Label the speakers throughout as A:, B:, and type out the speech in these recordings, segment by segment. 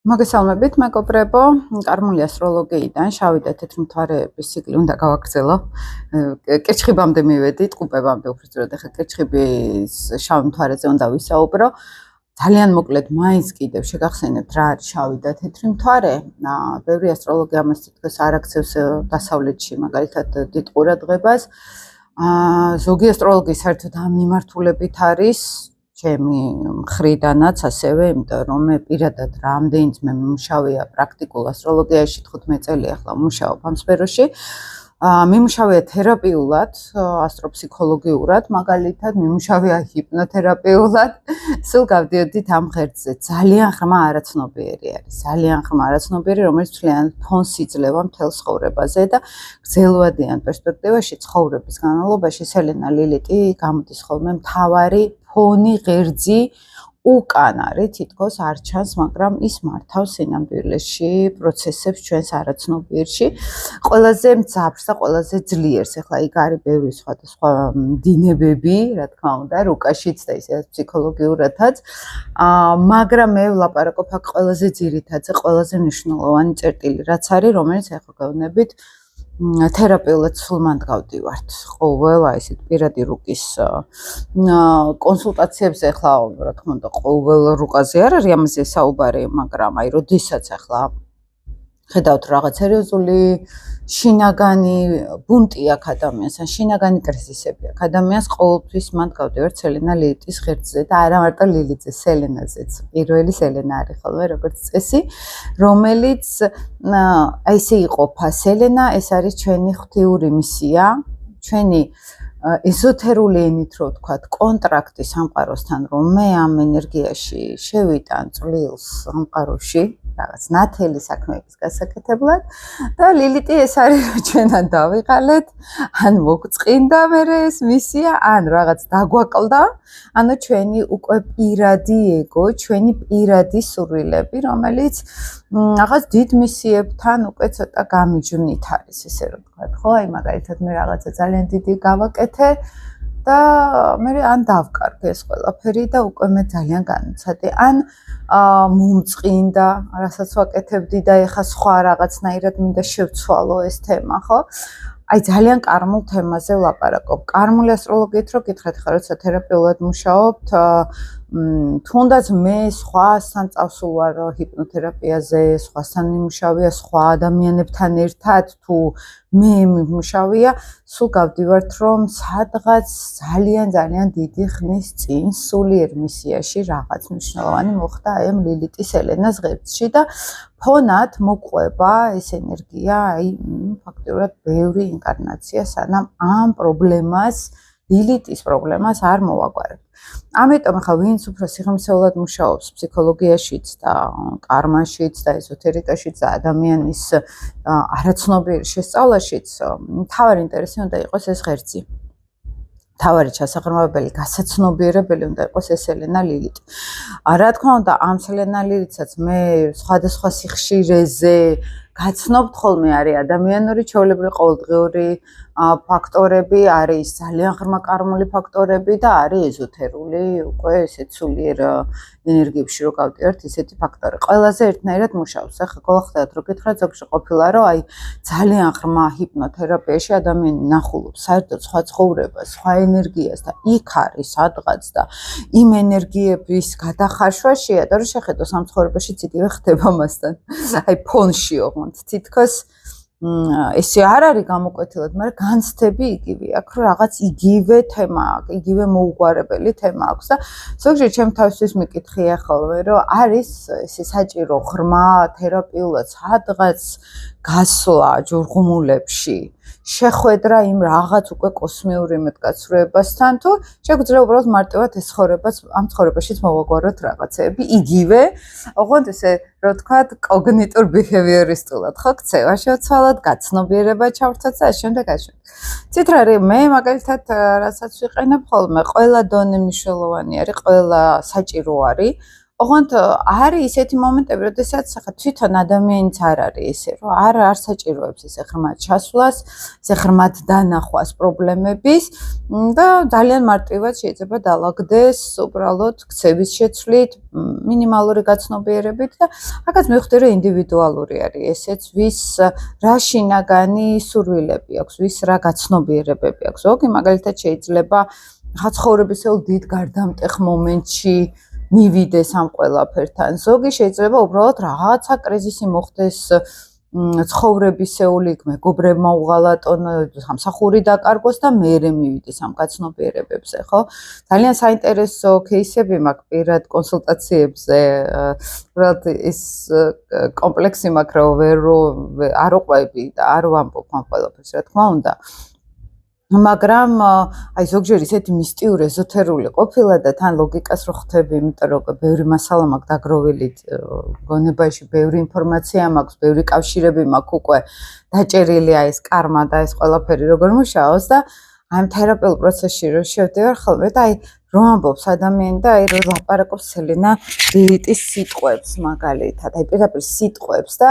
A: მოგესალმებით, მეგობრებო. Კარმული ასტროლოგიიდან შავი და თეთრი მთვარეების ციკლი უნდა გავაგრძელო. კერჩხიბამდე მივედით, ყუბებამდე უბრალოდ ახლა კერჩხიბის შავი მთვარეზე უნდა ვისაუბრო. ძალიან მოკლედ მაინც კიდევ შეგახსენებთ რა არის შავი და თეთრი მთვარე. ბევრი ასტროლოგი ამას თითქოს არ აქცევს დასავლეთში, მაგალითად დიდ ყურადღებას. ზოგი ასტროლოგი საერთოდ ამ მიმართულებით არის ჩემი მხრიდანაც ასევე, იმიტომ რომ მე პირადად რამდენიც მე მიმუშავია პრაქტიკულ ასტროლოგიაში 15 წელი ახლა ვმუშაობ ამ სფეროში. მიმუშავია თერაპიულად, ასტროფსიქოლოგიურად, მაგალითად მიმუშავია ჰიპნოთერაპიულად. სულ გავდიოდით ამ ღერძზე. ძალიან ღრმა არაცნობიერი არის, ძალიან ღრმა არაცნობიერი, რომელიც მთლიანად ფონს იძლევა მთელ ცხოვრებაზე და გრძელვადიან პერსპექტივაში ცხოვრების განმავლობაში სელენა ლილიტი გამოდის ხოლმე მთავარი ფონი ღერძი უკან არის, თითქოს არ ჩანს, მაგრამ ის მართავს სინამდვილეში პროცესებს ჩვენს არაცნობიერში. ყველაზე მძაფრს და ყველაზე ძლიერს. ახლა იქ არის ბევრი სხვადასხვა დინებები, რა თქმა უნდა, რუკაშიც და ისე ფსიქოლოგიურადაც. მაგრამ მე ვლაპარაკობ აქ ყველაზე ძირითადზე, ყველაზე მნიშვნელოვანი წერტილი, რაც არის, რომელიც ახლა გავვნებით თერაპიულად სულ მანდ გავდივართ. ყოველ აი ესეთ პირადი რუკის კონსულტაციებზე ახლა რა თქმა უნდა ყოველ რუკაზე არ არის ამაზე საუბარი, მაგრამ აი როდესაც ახლა ხედავთ რაღაც სერიოზული შინაგანი ბუნტი აქ ადამიანს, ან შინაგანი კრიზისები აქ ადამიანს, ყოველთვის მანდ გავდივართ სელენა ლილიტის ღერძზე და არა მარტო ლილიტზე, სელენაზეც. პირველი სელენა არის ხოლმე როგორც წესი, რომელიც აი ესე იყოფა სელენა, ეს არის ჩვენი ღვთიური მისია, ჩვენი ეზოთერული ენით რო ვთქვათ, კონტრაქტი სამყაროსთან, რომ მე ამ ენერგიაში შევიტან წვლილს სამყაროში, რაღაც ნათელი საქმეების გასაკეთებლად და ლილიტი ეს არის რომ ჩვენთან დავიღალეთ, ან მოგწყინდა მერე ეს მისია, ან რაღაც დაგვაკლდა, ანუ ჩვენი უკვე პირადი ეგო, ჩვენი პირადი სურვილები, რომელიც რაღაც დიდ მისიებთან უკვე ცოტა გამიჯვნით არის, ესე რომ ვთქვათ, ხო? აი მაგალითად მე რაღაცა ძალიან დიდი გავაკეთე და მე ან დავკარგე ეს ყველაფერი და უკვე მე ძალიან განუცადე, ან მომწყინდა, რასაც ვაკეთებდი და ეხა სხვა რაღაცნაირად მინდა შევცვალო ეს თემა, ხო? აი ძალიან კარმულ თემაზე ვლაპარაკობ. კარმული ასტროლოგიით რო გითხრათ, ხა როცა თერაპიულად მუშაობთ, თუნდაც მე სხვასთან წავსულ ვარ ჰიპნოთერაპიაზე, სხვასთან მიმუშავია, სხვა ადამიანებთან ერთად თუ მე მიმუშავია, სულ გავდივართ რომ სადღაც ძალიან დიდი ხნის წინ სულიერ მისიაში რაღაც მნიშვნელოვანი მოხდა აი ამ ლილიტის ელენას ღერძში და ფონად მოყვება ეს ენერგია, აი ფაქტობრივად ბევრი ინკარნაცია, სანამ ამ პრობლემას, ლილიტის პრობლემას არ მოვაგვარებთ. ამიტომ ახლა ვინც უფრო სიღრმისეულად მუშაობს ფსიქოლოგიაშიც და კარმაშიც და ეზოთერიკაშიც და ადამიანის არაცნობიერ შესწავლაშიც, მთავარი ინტერესი უნდა იყოს ეს ღერძი. მთავარი ჩასაღრმავებელი, გასაცნობიერებელი უნდა იყოს ეს სელენა ლილიტი. რა თქმა უნდა, ამ სელენა ლილიტსაც მე სხვადასხვა სიხშირეზე გაცნობთ ხოლმე არის ადამიანური, ჩვეულებრივი ყოველდღიური ფაქტორები, არის ძალიან ღრმა კარმული ფაქტორები და არის ეზოთერული, უკვე ესეც სულიერ ენერგიებში რო გავდივართ, ისეთი ფაქტორი. ყველაზე ერთნაირად მუშაობს. ახლა გახლავთ რო გითხრათ, ზოგში ყოფილა რომ აი ძალიან ღრმა ჰიპნოთერაპიაში ადამიანი ნახულობს საერთოდ სხვა ცხოვრებას, სხვა ენერგიას და იქ არის სადღაც და იმ ენერგიების გადახარშვაშია და რომ შეხედოს ამ ცხოვრებაშიც იგივე ხდება მასთან. აი ფონში ოღონდ თითქოს ესე არ არის გამოკვეთილად, მაგრამ განცდები იგივე აქვს, რომ რაღაც იგივე თემა აქვს, იგივე მოუგვარებელი თემა აქვს და ზოგჯერ ჩემ თავისთვის მიკითხია ხოლმე, რომ არის ესე საჭირო ღრმა თერაპიულად სადღაც გასვლა ჯურღუმულებში, შეხვედრა იმ რაღაც უკვე კოსმიურ იმედგაცრუებასთან, თუ შეგვიძლია უბრალოდ მარტივად ეს ცხოვრებას, ამ ცხოვრებაშიც მოვაგვაროთ რაღაცეები, იგივე, ოღონდ ესე რო ვთქვათ, კოგნიტურ ბიჰევიორისტულად, ხო, ქცევა შევცვალოთ, გაცნობიერება ჩავრთოთ და ამ შემდეგ. ცით რა არის, მე მაგალითად რასაც ვიყენებ ხოლმე, ყველა დონე მნიშვნელოვანი არის, ყველა საჭირო არის. ოღონდ არის ისეთი მომენტები, როდესაც ხა თვითონ ადამიანიც არ არის ესე, რომ არ საჭიროებს ესე ღრმად ჩასვლას, ესე ღრმად დანახვას პრობლემების და ძალიან მარტივად შეიძლება დაალაგდეს უბრალოდ ქცევის შეცვლით, მინიმალური გაცნობიერებით და აქაც მივხვდი, რომ ინდივიდუალური არის ესეც, ვის რა შინაგანი სურვილები აქვს, ვის რა გაცნობიერებები აქვს. ზოგი მაგალითად შეიძლება ხა ცხოვრების ეულ დიდ გარდამტეხ მომენტში მივიდეს ამ ყველაფერთან. ზოგი შეიძლება უბრალოდ რაღაცა კრიზისი მოხდეს ცხოვრებისეული, მეგობრებმა უღალატონ, სამსახური დაკარგოს და მეერე მივიდეს ამ გაცნობიერებებზე, ხო? ძალიან საინტერესო кейსები მაქვს პირად კონსულტაციებზე. უბრალოდ ის კომპლექსი მაქვს, რომ არ უყვები და არ ვამბობ ამ ყველაფერს, რა თქმა უნდა. მაგრამ აი ზოგჯერ ისეთი მისტიური, ეზოთერული ყოფილა და თან ლოგიკას რო ხვდები, იმიტომ რომ ბევრი მასალა მაქვს დაგროვილი გონებაში, ბევრი ინფორმაცია მაქვს, ბევრი კავშირები მაქვს უკვე დაჭერილი აი ეს კარმა და ეს ყველაფერი როგორ მუშაობს და აი თერაპიულ პროცესში რო შევდივარ ხოლმე და აი რომ ამბობს ადამიანი და აი რომ ლაპარაკობს სელინა ბილიტის სიტყვებს მაგალითად, აი პირდაპირ სიტყვებს და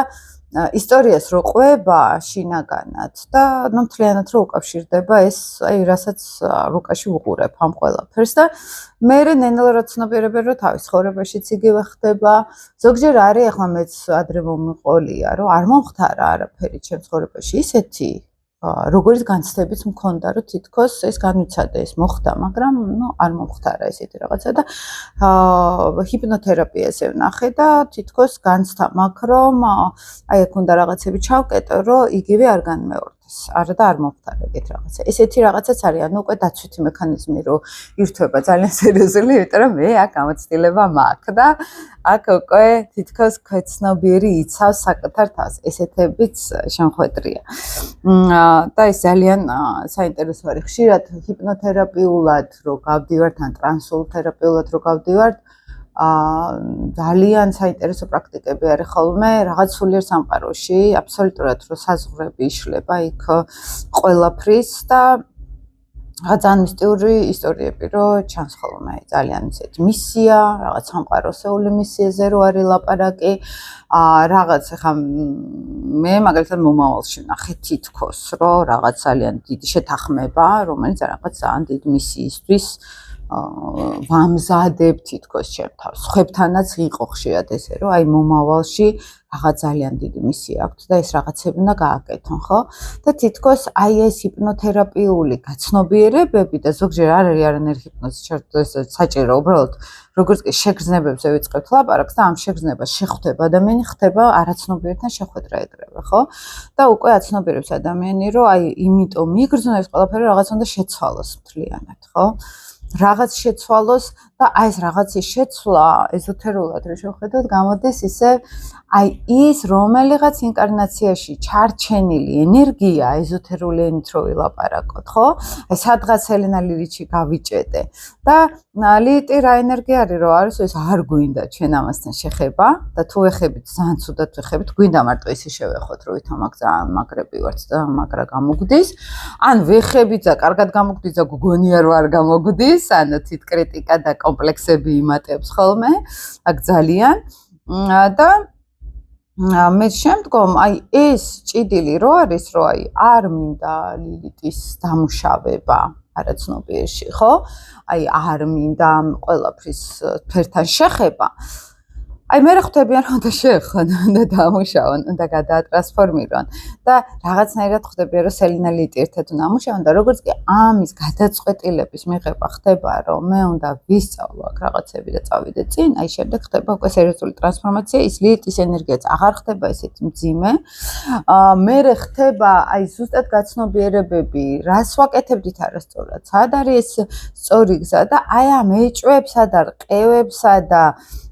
A: ისტორიას რო ყვება შინაგანად და ნუ მთლიანად რო უკავშირდება ეს აი რასაც რუკაში ვუყურებ ამ ყველაფერს და მე ნენელა ცნობიერებენ რომ თავის ცხოვრებაშიც იგივე ხდება ზოგჯერ არის ახლა მეც ადრე მომიყოლია რომ არ მომხდარა არაფერი ჩემ ცხოვრებაში ისეთი როგორც განცდებიც მქონდა რომ თითქოს ეს განვიცადე ეს მოხდა მაგრამ ნუ არ მომხდარა ესეთი რაღაცა და ჰიპნოთერაპიაზე ვნახე და თითქოს განცდა მაქვს რომ აი აქ უნდა რაღაცები ჩავკეტო რომ იგივე არ განმეორდეს არა და არ მომხდარა ეგეთ რაღაცა ესეთი რაღაცაც არის ანუ უკვე დაცვითი მექანიზმი რომ ირთვება ძალიან სერიოზული იმიტომ რომ მე აქ გამოცდილება მაქვს და აქ უკვე თითქოს ქვეცნობიერი იცავს საკუთარ თავს ესეთებიც შემხვედრია და ეს ძალიან საინტერესო არის ხშირად ჰიპნოთერაპიულად რო გავდივართ ან ტრანსულ თერაპიულად რო გავდივართ ძალიან საინტერესო პრაქტიკები არის ხოლმე რაღაც სულიერ სამყაროში აბსოლუტურად რო საზღვრები იშლება იქ ყველაფრის და ძალიან მისტიური ისტორიები რო ჩანს ხოლმე ძალიან ისეთი მისია რაღაც სამყაროსეული მისიაზე რო არის ლაპარაკი რაღაც ხა მე მაგალითად მომავალში ნახე თითქოს რომ რაღაც ძალიან დიდი შეთანხმება რომელიც რაღაც ძალიან დიდ მისიისთვის ვამზადებ თითქოს ჩემ თავს. ხვებთანაც იყო ხშირად ესე რომ აი მომავალში რაღაც ძალიან დიდი მისია აქვს და ეს რაღაცები უნდა გააკეთონ, ხო? და თითქოს აი ეს ჰიპნოთერაპიული გაცნობიერებები და ზოგჯერ არ არის არანაირი ჰიპნოზი საჭირო, უბრალოდ როგორც კი შეგრძნებებზე ვიწყებთ ლაპარაკს და ამ შეგრძნებას შეხვდება ადამიანი, ხდება არაცნობიერთან შეხვედრა ეგრევე, ხო? და უკვე აცნობიერებს ადამიანი რომ აი იმიტომ მიგრძნო ეს ყველაფერი რაღაც უნდა შეცვალოს მთლიანად, ხო? რაღაც შეცვალოს და აი ეს რაღაცის შეცვლა ეზოთერულად რო შევხედოთ გამოდის ისე აი ის რომელიღაც ინკარნაციაში ჩარჩენილი ენერგია ეზოთერული ენით რო ვილაპარაკოთ ხო აი სადღაც ელენა ლილიჩი გავიჭედე და ლიტი რა ენერგია არის რო არის ეს არ გვინდა ჩვენ ამასთან შეხება და თუ ეხებით ძალიან ცუდად ვეხებით გვინდა მარტო ისე შევეხოთ რომ ვითამაკ ძალიან მაგრები ვართ და მაგრა გამოგვდის ან ვეხებით და კარგად გამოგვდის და გგონია რომ არ გამოგვდის ანუ თვით კრიტიკა და კომპლექსები იმატებს ხოლმე აქ ძალიან და მე შემდგომ აი ეს ჭიდილი რო არის რო აი არ მინდა ლილიტის დამუშავება არაცნობიერში ხო აი არ მინდა ყველაფრის ფერთან შეხება აი მე ხვდებიან რომ უნდა შეეხონ და დამუშავონ და გადაატრანსფორმირონ და რაღაცნაირად ხვდებიან რომ სელინა ლიტი ერთად უნდა ამუშავონ და როგორც კი ამის გადაწყვეტილების მიღება ხდება რომ მე უნდა ვისწავლო აქ რაღაცები და წავიდე წინ აი შემდეგ ხდება უკვე სერიოზული ტრანსფორმაცია ის ლიტის ენერგიაც აღარ ხდება ესეთი მძიმე მე ხდება აი ზუსტად გაცნობიერებები რას ვაკეთებდით არასწორად სად არის სწორი გზა და აი ამ ეჭვებსა და რყევებსა და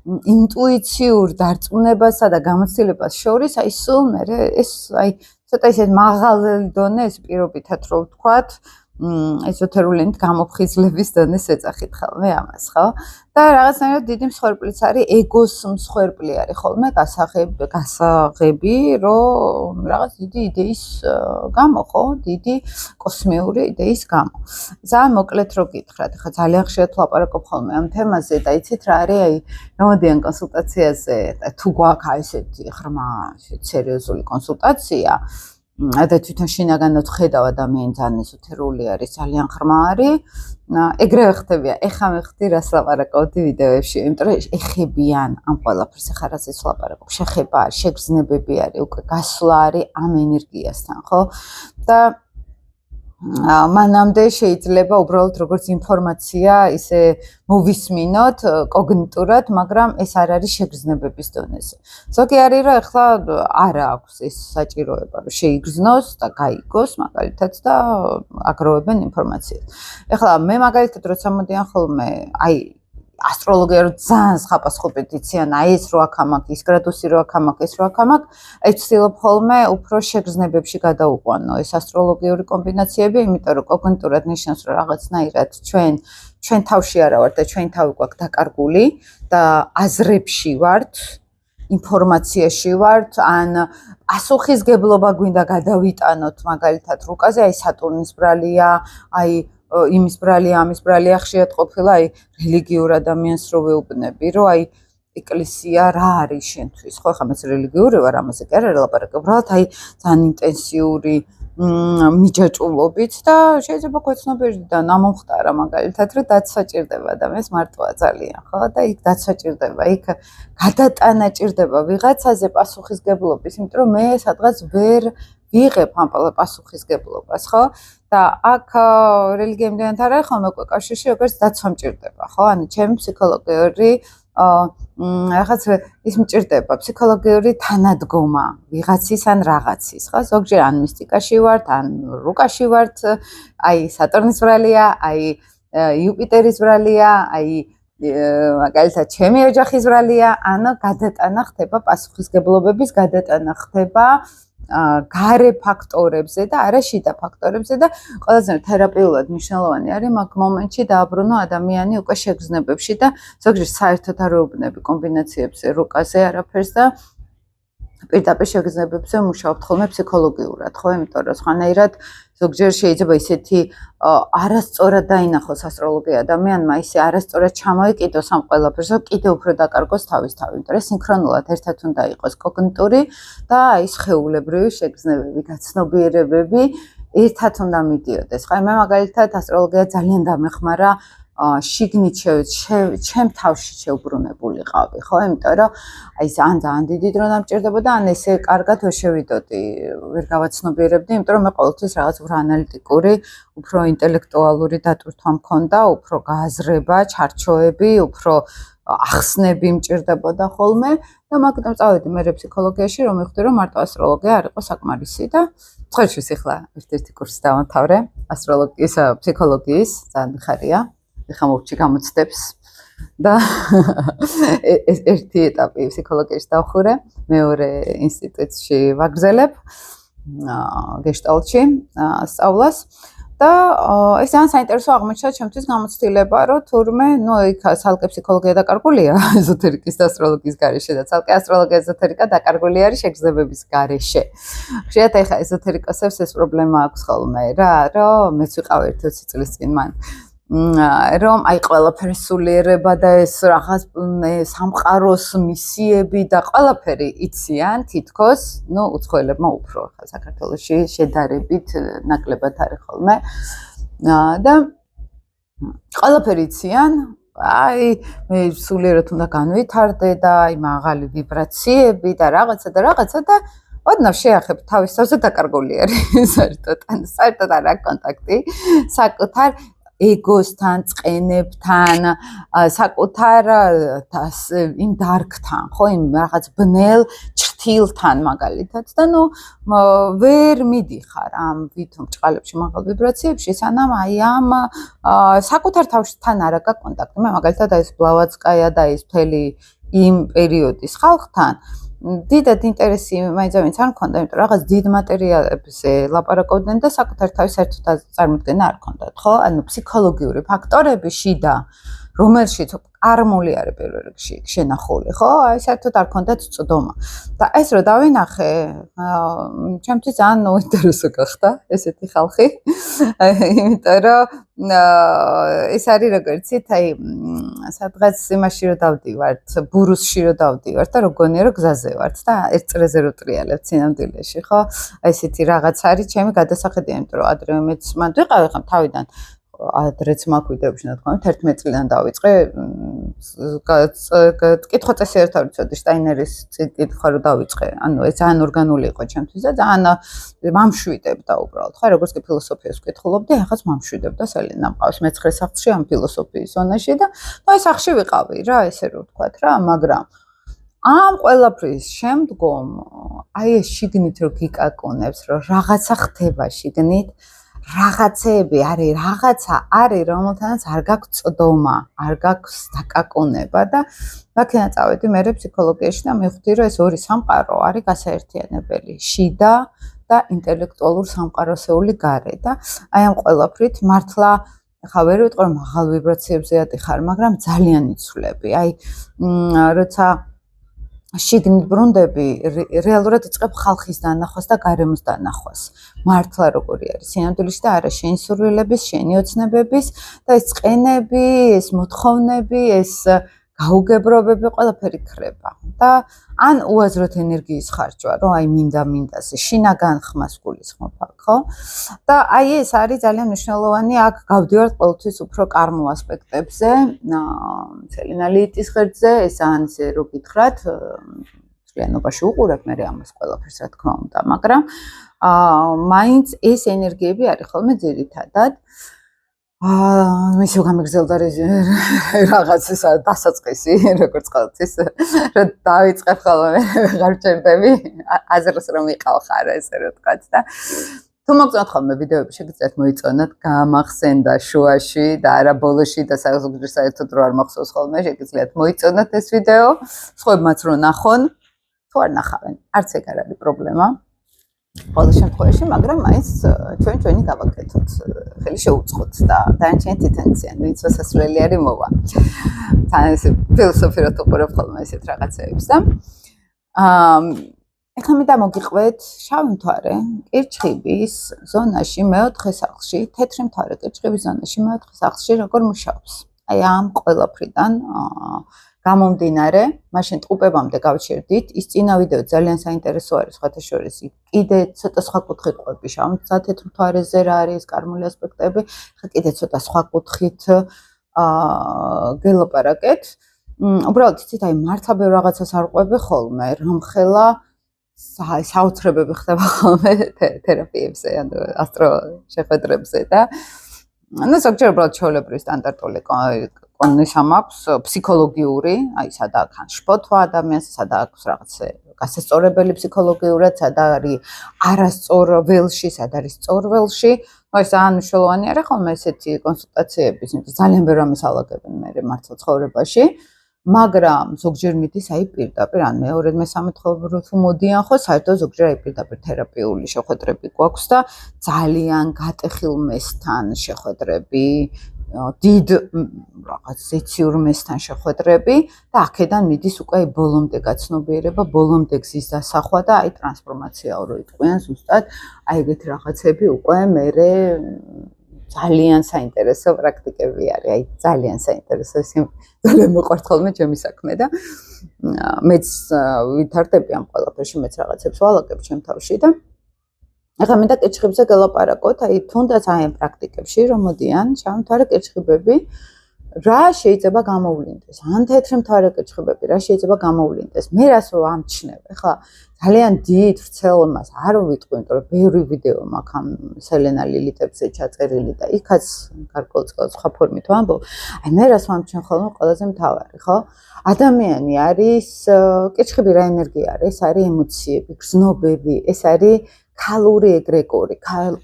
A: ინტუიციურ დარწმუნებასა და გამოცდილებას შორის აი სულ მე ეს აი ცოტა ისეთ მაღალი დონე ეს პირობითად რო ვთქვათ ეზოთერული გამოფხიზლების დონეს ეძახით ხოლმე ამას, ხო? და რაღაცნაირად დიდი მსხვერპლიც არის, ეგოს მსხვერპლი არის ხოლმე გასაღები, რომ რაღაც დიდი იდეის გამო, ხო? დიდი კოსმიური იდეის გამო. ძალიან მოკლედ რო გითხრათ, ხა ძალიან ხშირად ვლაპარაკობ ხოლმე ამ თემაზე და იცით რა არის, აი, გამოდიან კონსულტაციაზე, თუ გვაქვს აი ესეთი ღრმა, სერიოზული კონსულტაცია, და თვითონ შინაგანად ხედავ ადამიანი ძალიან ეზოთერული არის, ძალიან ღრმა არის. ეგრევე ხდებია, ეხა მეხდი რას ლაპარაკობდი ვიდეოებში, იმიტომ რომ ეხებიან ამ ყველაფერს, ეხა რასაც ლაპარაკობ, შეხება არის, შეგრძნებები არის, უკვე გასვლა არის ამ ენერგიასთან, ხო? და მანამდე შეიძლება უბრალოდ როგორც ინფორმაცია ისე მოვისმინოთ კოგნიტურად, მაგრამ ეს არ არის შეგრძნებების დონეზე. ზოგი არის რომ ეხლა არა აქვს ეს საჭიროება რომ შეიგრძნოს და გაიგოს მაგალითად და აგროვებენ ინფორმაციას. ეხლა მე მაგალითად როცა მოდიან ხოლმე აი ასტროლოგია რო ძალიან ხაპასხუპით იციან, აი ეს რო აქ ამაკ, ის გრადუსი რო აქ ამაკ, ეს რო აქ ამაკ, აი ვცდილობ ხოლმე უფრო შეგრძნებებში გადაუყვანო ეს ასტროლოგიური კომბინაციები, იმიტომ რომ კოგნიტურად ნიშნავს რომ რაღაცნაირად ჩვენ თავში არა ვართ და ჩვენ თავი გვაქვს დაკარგული და აზრებში ვართ, ინფორმაციაში ვართ, ან პასუხისგებლობა გვინდა გადავიტანოთ მაგალითად რუკაზე, აი სატურნის ბრალია, აი იმის ბრალია, ამის ბრალია ხშირად ყოფილა, აი რელიგიურ ადამიანს რო ვეუბნები, რომ აი ეკლესია რა არის შენთვის, ხო, ხა მეც რელიგიური ვარ, ამაზე კი არა ლაპარაკობ, უბრალოდ აი ძალიან ინტენსიური მიჯაჭვულობით და შეიძლება ქვეცნობიერი და ნამომხტარა მაგალითად, რომ დაცვა ჭირდება ადამიანს მარტოა ძალიან, ხო, და იქ დაცვა ჭირდება, იქ გადატანა ჭირდება ვიღაცაზე პასუხისგებლობის, იმიტომ რომ მე სადღაც ვერ ვიღებ ამ პასუხისგებლობას, ხო? და აქ რელიგია იმდენად არ არის ხოლმე უკვე კავშირში, როგორც დაცვა მჭირდება, ხო? ანუ ჩემი ფსიქოლოგიური რაღაც ის მჭირდება, ფსიქოლოგიური თანადგომა ვიღაცის ან რაღაცის, ხო? ზოგჯერ ან მისტიკაში ვართ, ან რუკაში ვართ, აი სატურნის ბრალია, აი იუპიტერის ბრალია, აი მაგალითად ჩემი ოჯახის ბრალია, ანუ გადატანა ხდება პასუხისგებლობების გადატანა ხდება გარე ფაქტორებზე და არა შიდა ფაქტორებზე და ყველაზე თერაპიულად მნიშვნელოვანი არის მაგ მომენტში დააბრუნო ადამიანი უკვე შეგრძნებებში და ზოგჯერ საერთოდ არ ვეუბნები კომბინაციებზე რუკაზე არაფერს და პირდაპირ შეგრძნებებზე მუშაობთ ხოლმე ფსიქოლოგიურად, ხო? იმიტომ რომ სხვანაირად ზოგჯერ შეიძლება ისეთი არასწორად დაინახოს ასტროლოგია ადამიანმა, ისე არასწორად ჩამოეკიდოს ამ ყველაფერს, რომ კიდევ უფრო დაკარგოს თავის თავი, იმიტომ რომ სინქრონულად ერთად უნდა იყოს კოგნიტური და აი სხეულებრივი შეგრძნებები, გაცნობიერებები ერთად უნდა მიდიოდეს. ხო, მე მაგალითად ასტროლოგია ძალიან დამეხმარა შიგნით ჩემ თავში შეუბრუნებულიყავი, ხო? იმიტომ რომ აი ძალიან დიდი დრო დამჭირდებოდა, ან ესე კარგად ვერ შევიდოდი, ვერ გავაცნობიერებდი, იმიტომ რომ მე ყოველთვის რაღაც უფრო ანალიტიკური, უფრო ინტელექტუალური დატვირთვა მქონდა, უფრო გააზრება, ჩარჩოები, უფრო ახსნები მჭირდებოდა ხოლმე და მაგიტომ წავედი მე ფსიქოლოგიაში, რომ მივხვდი, რომ მარტო ასტროლოგია არ იყო საკმარისი და ცხოვრების ახლა ერთ-ერთი კურსი დავამთავრე ასტროლოგიის, ფსიქოლოგიის, ძალიან ხარია. ეხლა მოვჭი გამოცდებს და ერთი ეტაპი ფსიქოლოგიაში დავხურე, მეორე ინსტიტუტში ვაგრძელებ გეშტალტში სწავლას და ეს ძალიან საინტერესო აღმოჩნდა ჩემთვის გამოცდილება, რომ თურმე, ნუ იქ ცალკე ფსიქოლოგია დაკარგულია ეზოთერიკის და ასტროლოგიის გარეშე და ცალკე ასტროლოგია ეზოთერიკა დაკარგული არის შეგრძნებების გარეშე. ხშირად ეხა ეზოთერიკოსებს ეს პრობლემა აქვს ხოლმე რა, რომ მეც ვიყავ 1-20 წლის წინ მან რომ აი ყველაფერი სულიერება და ეს რაღაც სამყაროს მისიები და ყველაფერი იციან თითქოს, ნუ უცხოელებმა უფრო ხა საქართველოში შედარებით ნაკლებად არის ხოლმე და ყველაფერი იციან, აი მე სულიერად უნდა განვითარდე და აი მაღალი ვიბრაციები და რაღაცა და ოდნავ შეახებ თავის თავზე დაკარგული არის საერთოდ არ აქვს კონტაქტი საკუთარ ეგოსთან, წყენებთან, საკუთარ იმ დარგთან, ხო, იმ რაღაც ბნელ ჩრთილთან მაგალითად და ნუ ვერ მიდიხარ ამ ვითომ ჭყალებში მაღალ ვიბრაციებში, სანამ აი ამ საკუთარ თავშთან არ აქვს კონტაქტი. მე მაგალითად აი ეს ბლავატსკაია და ეს მთელი იმ პერიოდის ხალხთან დიდად ინტერესი მაინც არ მქონდა, იმიტომ რომ რაღაც დიდ მატერიალებზე ლაპარაკობდნენ და საკუთარ თავის საერთოდ წარმოდგენა არ ჰქონდათ, ხო? ანუ ფსიქოლოგიური ფაქტორები შიდა, რომელშიც არმული არის პირველ რიგში შენახული, ხო? აი საერთოდ არ ჰქონდათ წვდომა. და ეს რო დავინახე, ჩემთვის ძალიან უინტერესო გახდა ესეთი ხალხი. იმიტომ რომ ეს არის როგორც იცით, აი სადღაც იმაში რომ დავდივართ, ბურუსში რომ დავდივართ და როგორია რომ გზაზე ვართ და ერთ წრეზე რო ტრიალებთ სინამდვილეში, ხო? აი ესეთი რაღაც არის ჩემი გადასახედი, იმიტომ რომ ადრე მეც მანდ ვიყავი ხა თავიდან ადრეც მაქვიდებში რა თქმა უნდა 11 წლიდან დავიწყე კითხვა წესი ერთად ვიცოდი შტაინერის კითხვა რომ დავიწყე ანუ ეს ძალიან ორგანული იყო ჩემთვის და ძალიან მამშვიდებდა უბრალოდ ხო როგორც კი ფილოსოფიას ვკითხულობდი ახაც მამშვიდებდა სელენა მყავს მე-9 სახლში ამ ფილოსოფიის ზონაში და ნუ ეს სახლში ვიყავი რა ესე რომ ვთქვათ რა მაგრამ ამ ყველაფრის შემდგომ აი ეს შიგნით რო გიკაკონებს რომ რაღაცა ხდება შიგნით რაღაცები არის, რაღაცა არის, რომელთანაც არ გაქვს წდომა, არ გაქვს დაკაკონება და აქედან წავედი მე ფსიქოლოგიაში და მივხვდი, რომ ეს ორი სამყარო არის გასაერთიანებელი, შიდა და ინტელექტუალურ სამყაროსეული გარე და აი ამ ყველაფრით მართლა ხა ვერ ვიტყვი რომ მაღალ ვიბრაციებზე ატიხარ, მაგრამ ძალიან იცვლები. აი როცა შიგნით ბრუნდები რეალურად იწყებ ხალხის დანახვას და გარემოს დანახვას. მართლა როგორი არის სინამდვილეში და არა შენი სურვილების, შენი ოცნებების და ეს წყენები, ეს მოთხოვნები, ეს გაუგებრობები ყველაფერი ქრება. და ან უაზროდ ენერგიის ხარჯვა, რომ აი მინდაზე შინაგან ხმას გულისხმობ, ხო? და აი ეს არის ძალიან მნიშვნელოვანი, აქ გავდივართ ყოველთვის უფრო კარმო ასპექტებზე, სელენა ლიიტის ღერძზე, ეს ან ისე რო გითხრათ, члენობაში უყურებ მე ამას ყველაფერს რა თქმა უნდა, მაგრამ მაინც ეს ენერგიები არის ხოლმე ძირითადად მისო გამეგზელდა რაღაც ისა დასაწყისი როგორც ყოველთვის რომ დავიწყებ ხოლმე ვეღარ ვჭერდები აზრს რომ იყავ ხარ ესე რომ თქვა და თუ მოგწონთ ხოლმე ვიდეოები შეგიძლიათ მოიწონოთ გამახსენდა შუაში და არა ბოლოში და საზოგადოებრივ საერთოდ რო არ მახსოვს ხოლმე შეგიძლიათ მოიწონოთ ეს ვიდეო სხვებმაც რო ნახონ თუ არ ნახავენ არც ეგ არ არის პრობლემა ყოველ შემთხვევაში, მაგრამ მაინც ჩვენი გავაკეთოთ. ხელი შეუწყოთ და დაანჩენთ იტენციან, ვინც სასურველი არის მოვა. თან ეს ფილოსოფიურად უყურებ ხოლმე ესეთ რაღაცეებს და ეხლა მე დამოგიყვეთ შავი მთვარე კირჩხიბის ზონაში მე-4 სახლში, თეთრი მთვარე კირჩხიბის ზონაში მე-4 სახლში როგორ მუშაობს. აი ამ ყველაფრიდან გამომდინარე, მაშინ ტყუპებამდე გავჩერდით. ის წინა ვიდეო ძალიან საინტერესო არის, სხვათა შორის კიდე ცოტა სხვა კუთხით ყვები შავ თეთრ მთვარეზე რა არის კარმული ასპექტები, ხა კიდე ცოტა სხვა კუთხით გელაპარაკეთ. უბრალოდ იცით, აი მართლა ბევრ რაღაცას არ ყვები ხოლმე, რომხელა საოცრებები ხდება ხოლმე თერაპიებზე, ანუ ასტრო შეხვედრებზე და ну, ზოგჯერ უბრალოდ ჩვეულებრივი სტანდარტული კონისა მაქვს ფსიქოლოგიური, აი სადაა ხან შფოთვა ადამიანს, სადაა აქვს რაღაც გასასწორებელი ფსიქოლოგიურად, სადა არის არასწორ ველში, სადა არის სწორ ველში. ну, ეს ძალიან მნიშვნელოვანი არის ხოლმე ესეთი კონსულტაციების, იმიტომ ძალიან ბევრ ამას ალაგებენ მე მართლა ცხოვრებაში. მაგრამ ზოგჯერ მიდის აი პირდაპირ ან მეორე მესამე თხოვნით თუ მოდიან ხო საერთოდ ზოგჯერ აი პირდაპირ თერაპიული შეხვედრები გვაქვს და ძალიან გატეხილ მესთან შეხვედრები დიდ რაღაც ზეციურ მესთან შეხვედრები და აქედან მიდის უკვე აი ბოლომდე გაცნობიერება, ბოლომდე გზის დასახვა და აი ტრანსფორმაციაო რო იყვიან ზუსტად აი ეგეთი რაღაცები უკვე მე ძალიან საინტერესო პრაქტიკები არის. აი ძალიან საინტერესო ძალიან მოყვართ ხოლმე ჩემი საქმე და მეც ვითარდები ამ ყველაფერში, მეც რაღაცებს ვალაგებ ჩემ თავში და ახლა მინდა კირჩხიბზე გელაპარაკოთ, აი თუნდაც აი ამ პრაქტიკებში რომ მოდიან შავი მთვარე კირჩხიბები რა შეიძლება გამოვლინდეს? ან თეთრი მთვარე კირჩხიბები რა შეიძლება გამოვლინდეს? მე რას რო ამჩნევ? ახლა ძალიან დიდ ვრცელობას არ ვიტყვი, იმიტომ რომ ბევრი ვიდეო მაქვს ამ სელენა ლილიტებზე ჩაწერილი და იქაც გარკვეულწილად სხვა ფორმით ვამბობ. აი მე რას ვამჩნევ ხოლმე ყველაზე მთავარი, ხო? ადამიანი არის კირჩხიბი რა ენერგია არის? ეს არის ემოციები, გრძნობები, ეს არის ქალური ეგრეგორი,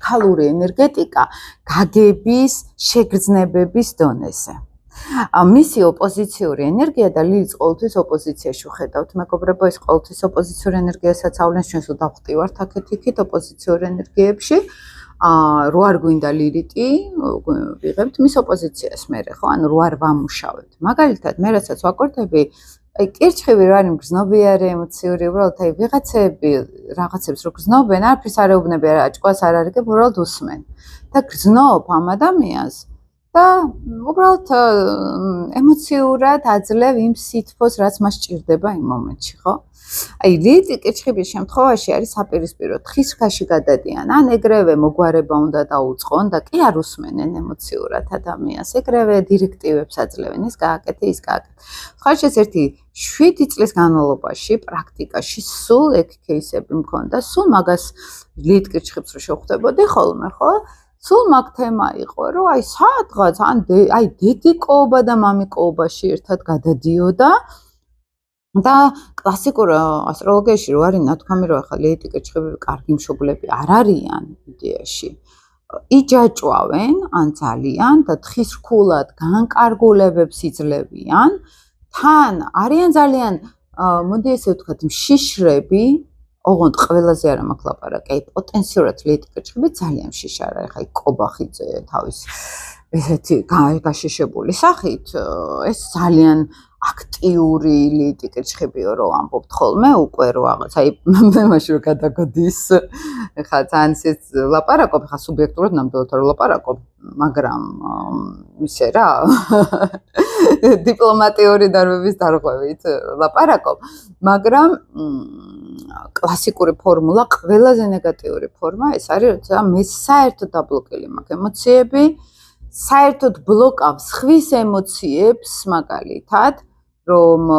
A: ქალური ენერგეტიკა გაგების შეგრძნებების დონეზე. მისი ოპოზიციური ენერგია და ლილიც ყოველთვის ოპოზიციაში ვხედავთ. მეგობრებო, ეს ყოველთვის ოპოზიციური ენერგიასაც ავლენს, ჩვენს დავხტივართ აქეთ-იქით ოპოზიციური ენერგიებში. რო არ გვინდა ლილიტი, ვიღებთ მის ოპოზიციას მერე, ხო? ანუ რო არ ვამუშავებთ. მაგალითად, მე რასაც ვაკორდები, აი კირჩხიბი რა არის მგზნობიარე, ემოციური, უბრალოდ აი ვიღაცები რაღაცებს რო გზნობენ, არაფერს არ ეუბნები, ჭკუას არ არიგებ, უბრალოდ უსმენ. და გზნობ ამ ადამიანს და უბრალოდ ემოციურად აძლევ იმ სითბოს, რაც მას ჭირდება იმ მომენტში, ხო? აი ლილიტი კირჩხიბის შემთხვევაში არის საპირისპირო, თხის ხაში გადადიან, ან ეგრევე მოგვარება უნდა დაუწყონ და კი არ უსმენენ ემოციურად ადამიანს, ეგრევე დირექტივებს აძლევენ, ეს გააკეთე, ის გააკეთე. ხარში ეს ერთი 7 წლის განმავლობაში პრაქტიკაში სულ ეგ кейსები მქონდა, სულ მაგას ლილიტ კირჩხიბს რო შევხვდებოდი ხოლმე, ხო? სულ მაგ თემა იყო, რომ აი სადღაც ან აი დედიკოობა და მამიკოობაში ერთად გადადიოდა და კლასიკურ ასტროლოგიაში რო არის ნათქვამი, რომ ახლა ლილიტი კირჩხიბები კარგი მშობლები არ არიან იდეაში. იჯაჭვავენ ან ძალიან და თხის რქულად განკარგულებებს იძლევიან, თან არიან ძალიან მოდი ესე ვთქვათ მშიშრები, ოღონდ ყველაზე არ მაქვს ლაპარაკი, აი პოტენციურად ლილიტი კირჩხიბი ძალიან მშიშარა, ახლა კობახიძე თავის ესეთი გაშიშებული სახით, ეს ძალიან აქტიური ლილიტი კირჩხიბიო რო ამბობთ ხოლმე უკვე რო რაღაც აი მე მაშინ რო გადაგოდის ხა ძალიან ისეთ ლაპარაკობ ხა სუბიექტურად ნამდვილად არ ლაპარაკობ მაგრამ ისე რა დიპლომატიური დარბების დარღვევით ლაპარაკობ მაგრამ კლასიკური ფორმულა ყველაზე ნეგატიური ფორმა ეს არის როცა მე საერთოდ დაბლოკილი მაქვს ემოციები საერთოდ ბლოკავს ხვის ემოციებს მაგალითად რომ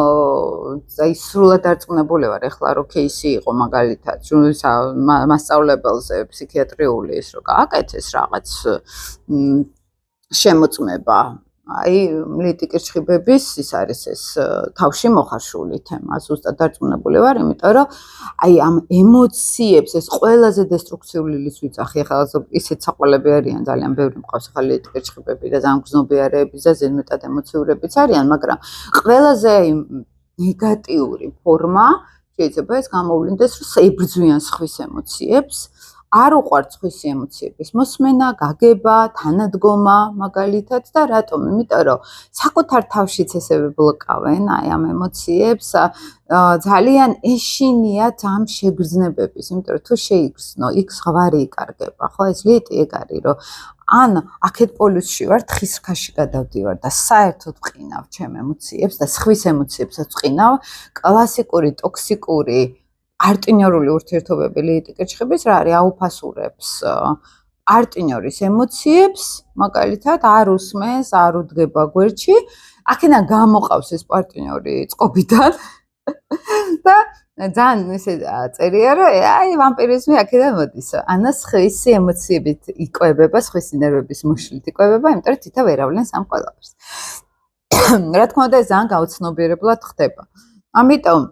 A: აი სრულად დარწმუნებული ვარ ეხლა რო кейსი იყო მაგალითად მასწავლებელზე ფსიქიატრიული ის რო გააკეთეს რაღაც შემოწმება აი ლილიტი კირჩხიბების ის არის ეს თავში მოხარშული თემა ზუსტად დარწმუნებული ვარ იმიტომ რომ აი ამ ემოციებს ეს ყველაზე დესტრუქციული ლილის ვიძახი ახლა ისეთ საყვალები არიან ძალიან ბევრი მყავს ახლა ლილიტი კირჩხიბები და ძალიან გზნობიარეები და ზედმეტად ემოციურებიც არიან მაგრამ ყველაზე ნეგატიური ფორმა შეიძლება ეს გამოვლინდეს რომ ებრძვიან სხვის ემოციებს არ უყვართ სხვისი ემოციების მოსმენა, გაგება, თანადგომა მაგალითად და რატომ? იმიტომ რომ საკუთარ თავშიც ესევე ბლოკავენ აი ამ ემოციებს, ძალიან ეშინიათ ამ შეგრძნებების, იმიტომ რომ თუ შეიგრძნო, იქ ზღვარი იკარგება, ხო? ეს ლილიტი ეგ არის, რომ ან აქეთ პოლუსში ვარ, თხის რქაში გადავდივარ და საერთოდ ვყინავ ჩემ ემოციებს და სხვის ემოციებსაც ვყინავ, კლასიკური ტოქსიკური პარტნიორული ურთიერთობები ლილიტი კირჩხიბის რა არის აუფასურებს პარტნიორის ემოციებს მაგალითად არ უსმენს არ უდგება გვერდში აქედან გამოყავს ეს პარტნიორი წყობიდან და ძალიან ესე წერია რომ აი ვამპირიზმი აქედან მოდის ანა სხვისი ემოციებით იკვებება სხვისი ნერვების მოშლით იკვებება იმიტომ რომ თითო ვერ ავლენს ამ ყველაფერს რა თქმა უნდა ეს ძალიან გაუცნობიერებლად ხდება ამიტომ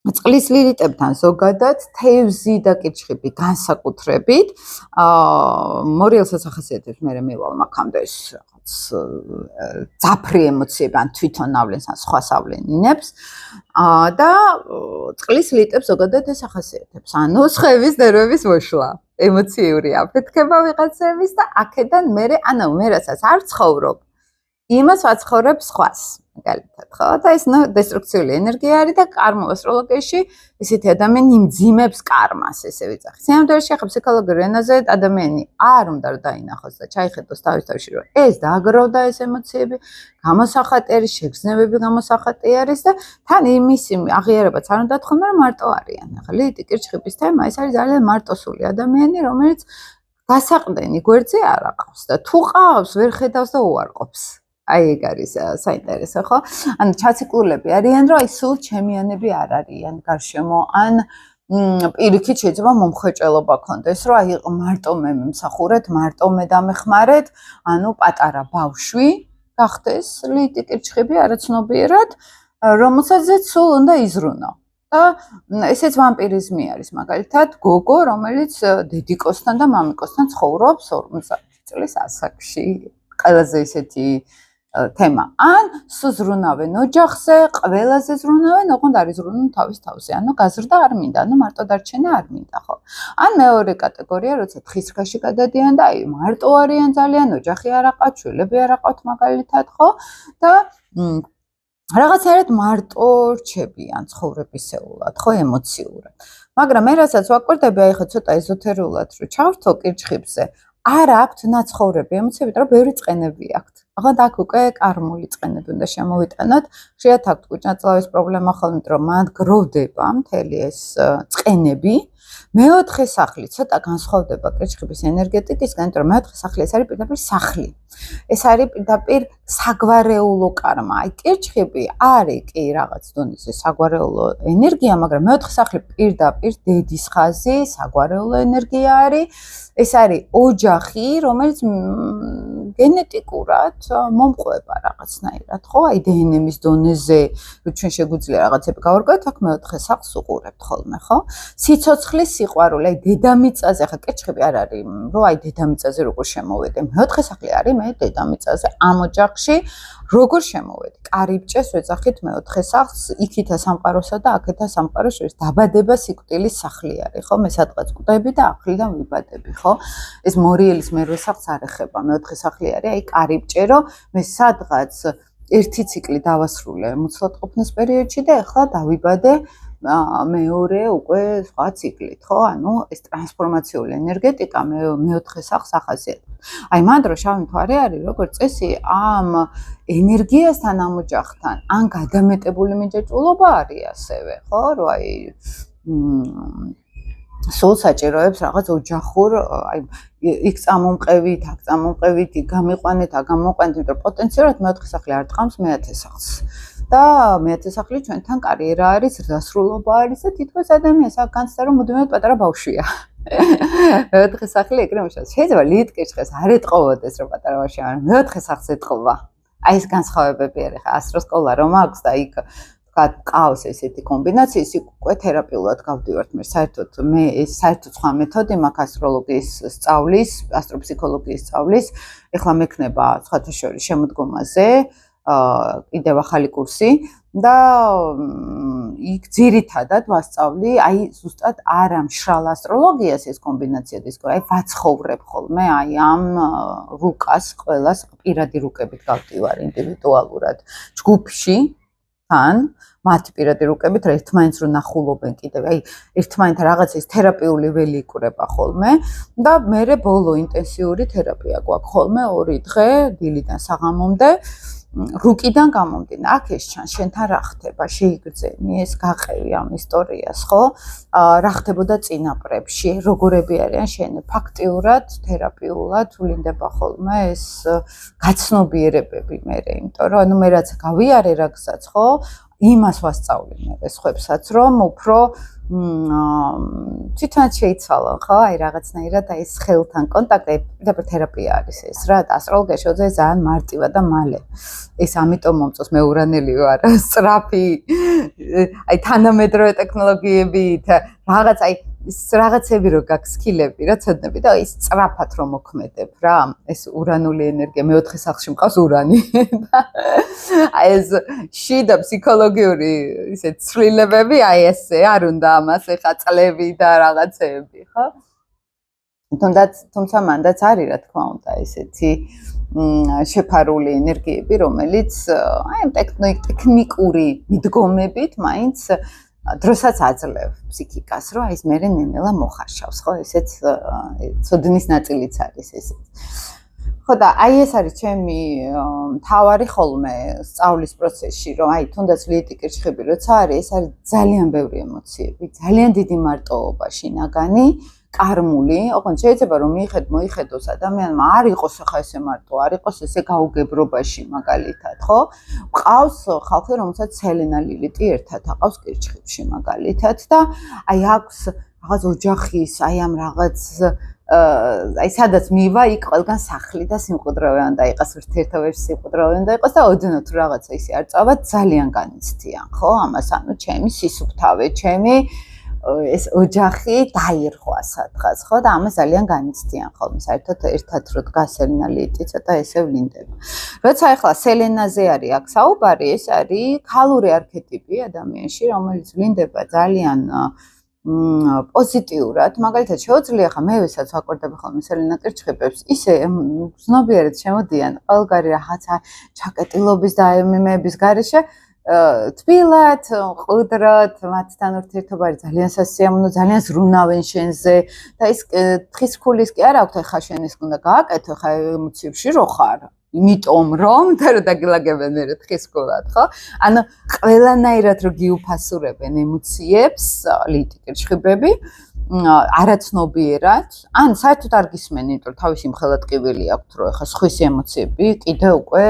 A: წყლის ლილიტებთან ზოგადად თევზი და კირჩხიბი განსაკუთრებით მორიელსაც ახასიათებს მე მივალ მაგამდე ეს რაღაც ძაფრი ემოციები ან თვითონ ავლენს ან სხვას ავლენინებს და წყლის ლილიტებს ზოგადად ეს ახასიათებს ანუ სხვების ნერვების მოშლა ემოციური აფეთქება ვიღაცების და აქედან მე ანუ მე რასაც არ ცხოვრობ იმას ვაცხოვრებ სხვას მაგალითად ხო და ეს დესტრუქციული ენერგია არის და კარმა ასტროლოგიაში ესეთი ადამიანი იმძიმებს კარმას ესე ვიძახი. სიამოვნებაში ახლა ფსიქოლოგიურ ენაზე ადამიანი არ უნდა დაინახოს და ჩაიხედოს თავის თავში რომ ეს დააგროვდა ეს ემოციები, გამოსახატი არის, შეგრძნებები გამოსახატი არის და თან იმისი აღიარებაც არ უნდა თქონ, რომ მარტო არიან. ახლა ლილიტი კირჩხიბის თემა ეს არის ძალიან მარტოსული ადამიანი, რომელიც გასაყდენი გვერდზე არ აყავს და თუ ყავს ვერ ხედავს და უარყოფს. აი ეგ არის საინტერესო ხო? ანუ ჩაციკრულები არიან, რომ აი სულ ჩემიანები არ არიან გარშემო, ან პირიქით შეიძლება მომხვეჭელობა ქონდეს, რომ აი მარტო მე მომსახურეთ, მარტო მე დამეხმარეთ, ანუ პატარა ბავშვი გახდეს ლილიტი კირჩხიბი არაცნობიერად, რომელსაც სულ უნდა იზრუნო. და ესეც ვამპირიზმი არის, მაგალითად, გოგო, რომელიც დედიკოსთან და მამიკოსთან ცხოვრობს 50 წლის ასაკში. ყველაზე ისეთი თემა. ან სუზრუნავენ ოჯახზე, ყველაზე ზრუნავენ, ოღონდ არის ზრუნავენ თავის თავზე. ანუ გაზრდა არ მინდა, ანუ მარტო დარჩენა არ მინდა, ხო? ან მეორე კატეგორია, როცა თხისქაში გადადიან და აი მარტო არიან ძალიან, ოჯახი არ აყავთ, შვილები არ აყავთ მაგალითად, ხო? და რაღაცნაირად მარტო რჩებიან ცხოვრებისეულად, ხო, ემოციურად. მაგრამ მე რასაც ვაკვირდები, აი ხო ცოტა ეზოთერიულად რო ჩავრთო კირჩხიბზე, არ აქვთ ნაცხოვრები ემოციები, იმიტომ რომ ბევრი წყენები აქვთ. აღარ აქ უკვე კარმული წყენები უნდა შემოვიტანოთ. ხშირად აქვთ კუჭნაწლავის პრობლემა ხოლმე, იმიტომ რომ მან გროვდება მთელი ეს წყენები. მეოთხე სახლი ცოტა განსხვავდება კირჩხიბის ენერგეტიკისგან, იმიტომ რომ მეოთხე სახლი ეს არის პირდაპირ სახლი. ეს არის პირდაპირ საგვარეულო კარმა. აი კირჩხიბი არის კი რაღაც დონეზე საგვარეულო ენერგია, მაგრამ მეოთხე სახლი პირდაპირ დედის ხაზი, საგვარეულო ენერგია არის. ეს არის ოჯახი, რომელიც გენეტიკურად მომყვება რაღაცნაირად, ხო? აი დნმ-ის დონეზე, რომ ჩვენ შეგვიძლია რაღაცები გავარკვევთ, აქ მეოთხე სახლს უყურებთ ხოლმე, ხო? სიცოცხლის სიყვარული, აი დედამიწაზე, ხა კირჩხიბი არ არის, რომ აი დედამიწაზე როგორ შემოვედე. მეოთხე სახლი არის მე დედამიწაზე ამ ოჯახში როგორ შემოვედი. კარიბჭეს ვეძახით მეოთხე სახლს, იქითა სამყაროსა და აქეთა სამყაროს შორის დაბადება სიკვდილის სახლი არის, ხო? მე სადღაც კვდები და ახლიდან ვიბადები, ხო? ეს მორიელის მერვე სახლს არ ეხება, მეოთხე სახლი არის, აი კარიბჭე, რომ მე სადღაც ერთი ციკლი დავასრულე მუცლადყოფნის პერიოდში და ახლა დავიბადე მეორე უკვე სხვა ციკლით, ხო? ანუ ეს ტრანსფორმაციული ენერგეტიკა მეოთხე სახლს ახასიათებს. აი მან დრო შავი მთვარე არის, როგორც წესი, ამ ენერგიასთან ამ ოჯახთან, ან გადამეტებული მიჯაჭვულობა არის ასევე, ხო? რომ აი სულ საჭიროებს რაღაც ოჯახურ, აი იქ წამომყევით, აქ წამომყევით, იქ გამიყვანეთ, აქ გამოყვანეთ, იმიტომ რომ პოტენციალურად მეოთხე სახლი არ ტყამს მეათე სახლს. და მეათე სახლი ჩვენთან კარიერა არის, დასრულობა არის და თითქოს ადამიანს აქ განცდა რომ მუდმივად პატარა ბავშვია. მეოთხე სახლი ეგრე მუშაობს. შეიძლება ლიტკიშხეს არ ეტყობოდეს რომ პატარა ბავშვია, მაგრამ მეოთხე სახლს ეტყობა. აი ეს განსხვავებები არის, ხა ასრო სკოლა რომ აქვს და იქ ყავს ესეთი კომბინაცია, ის უკვე თერაპიულად გავდივართ მე საერთოდ მე ეს საერთოდ სხვა მეთოდი მაქვს ასტროლოგიის სწავლის, ასტროფსიქოლოგიის სწავლის. ეხლა მექნება სხვათა შორის შემოდგომაზე კიდევ ახალი კურსი და იქ ძირითადად ვასწავლი, აი ზუსტად არა მშრალ ასტროლოგიას ეს კომბინაცია დისკო, აი ვაცხოვრებ ხოლმე აი ამ რუკას, ყველას პირადი რუკებით გავდივარ ინდივიდუალურად ჯგუფში თან მათი პირადი რუკებით ერთმანეთს რო ნახულობენ კიდევ აი ერთმანეთთან რაღაც ის თერაპიული ველი იკვრება ხოლმე და მე ბოლო ინტენსიური თერაპია გვაქვს ხოლმე 2 დღე დილიდან საღამომდე რუკიდან გამომდინა აქ ეს ჩანს შენთან რა ხდება შეიგრძენი ეს გაყევი ამ ისტორიას ხო რა ხდებოდა წინაპრებში როგორები არიან შენი ფაქტიურად თერაპიულად ვლინდება ხოლმე ეს გაცნობიერებები მე იმიტომ რომ ანუ მე რაც გავიარე რა გზაც ხო იმას ვასწავლი მე სხვებსაც რომ უფრო თვითონ შეიცვალონ ხო აი რაღაცნაირად აი ეს ხელთან კონტაქტი პირდაპირ თერაპია არის ეს რა ასტროლოგია შეუძლია ძალიან მარტივად და მალე ეს ამიტომ მომწონს მე ურანელი ვარ სწრაფი აი თანამედროვე ტექნოლოგიებით რაღაც აი ის რაღაცები რო გაქვს სკილები რა ცოდნები და ის სწრაფად რომ მოქმედებ რა ეს ურანული ენერგია მეოთხე სახლში მყავს ურანი აი ეს შიდა ფსიქოლოგიური ისე ცვლილებები აი ესე არ უნდა ამას ეხა წლები და რაღაცები ხო თუმცა მანდაც არის რა თქმა უნდა ესეთი შეფარული ენერგიები რომელიც აი ტექნიკური მიდგომებით მაინც დროსაც აძლევ ფსიქიკას, რომ აი ეს მე ნენელა მოხარშავს, ხო, ესეც ცოდნის ნაწილიც არის ესეც. ხო და აი ეს არის ჩემი მთავარი ხოლმე სწავლის პროცესში, რომ აი თუნდაც ლიტიკირჩხები როცა არის, ეს არის ძალიან ბევრი ემოციები, ძალიან დიდი მარტოობა შინაგანი, კარმული, ოღონდ შეიძლება რომ მოიხედოს ადამიანმა არ იყოს ახლა ესე მარტო, არ იყოს ესე გაუგებრობაში მაგალითად, ხო? ყავს ხალხი, რომელსაც სელენა ლილიტი ერთად აყავს კირჩხიბში მაგალითად და აი აქვს რაღაც ოჯახის, აი ამ რაღაც აი სადაც მივა იქ ყველგან სახლი და სიმყუდროვე უნდა იყოს ერთერთობაში სიმყუდროვე უნდა იყოს და ოდნავ თუ რაღაცა ისე არ წავა ძალიან განიცდიან, ხო? ამას ანუ ჩემი სისუფთავე, ჩემი ეს ოჯახი დაირღვა სადღაც, ხო და ამას ძალიან განიცდიან ხოლმე. საერთოდ ერთად რო დგას სელენა ლიტი, ცოტა ესე ვლინდება. როცა ახლა სელენაზე არის აქ საუბარი, ეს არის ქალური არქეტიპი ადამიანში, რომელიც ვლინდება ძალიან პოზიტიურად, მაგალითად შეუძლია ხა მე ვისაც ვაკვირდები ხოლმე სელენა კირჩხიბებს, ისე ზნობიერად შემოდიან ყველგარი რაღაცა ჩაკეტილობის და მემების გარეშე თბილად, ყუდროდ, მათთან ურთიერთობა არის ძალიან სასიამოვნო, ძალიან ზრუნავენ შენზე და ის თხის ქულის კი არ აქვთ, ეხა შენ ის უნდა გააკეთო, ხა ემოციებში რო ხარ. იმიტომ რომ და რო დაგილაგებენ მე თხის ქულად, ხო? ანუ ყველანაირად რო გიუფასურებენ ემოციებს, ლიტი კირჩხიბები, არაცნობიერად, ან საერთოდ არ გისმენ, იმიტომ რომ თავისი მხელად ტკივილი აქვთ, რომ ეხა სხვის ემოციები კიდე უკვე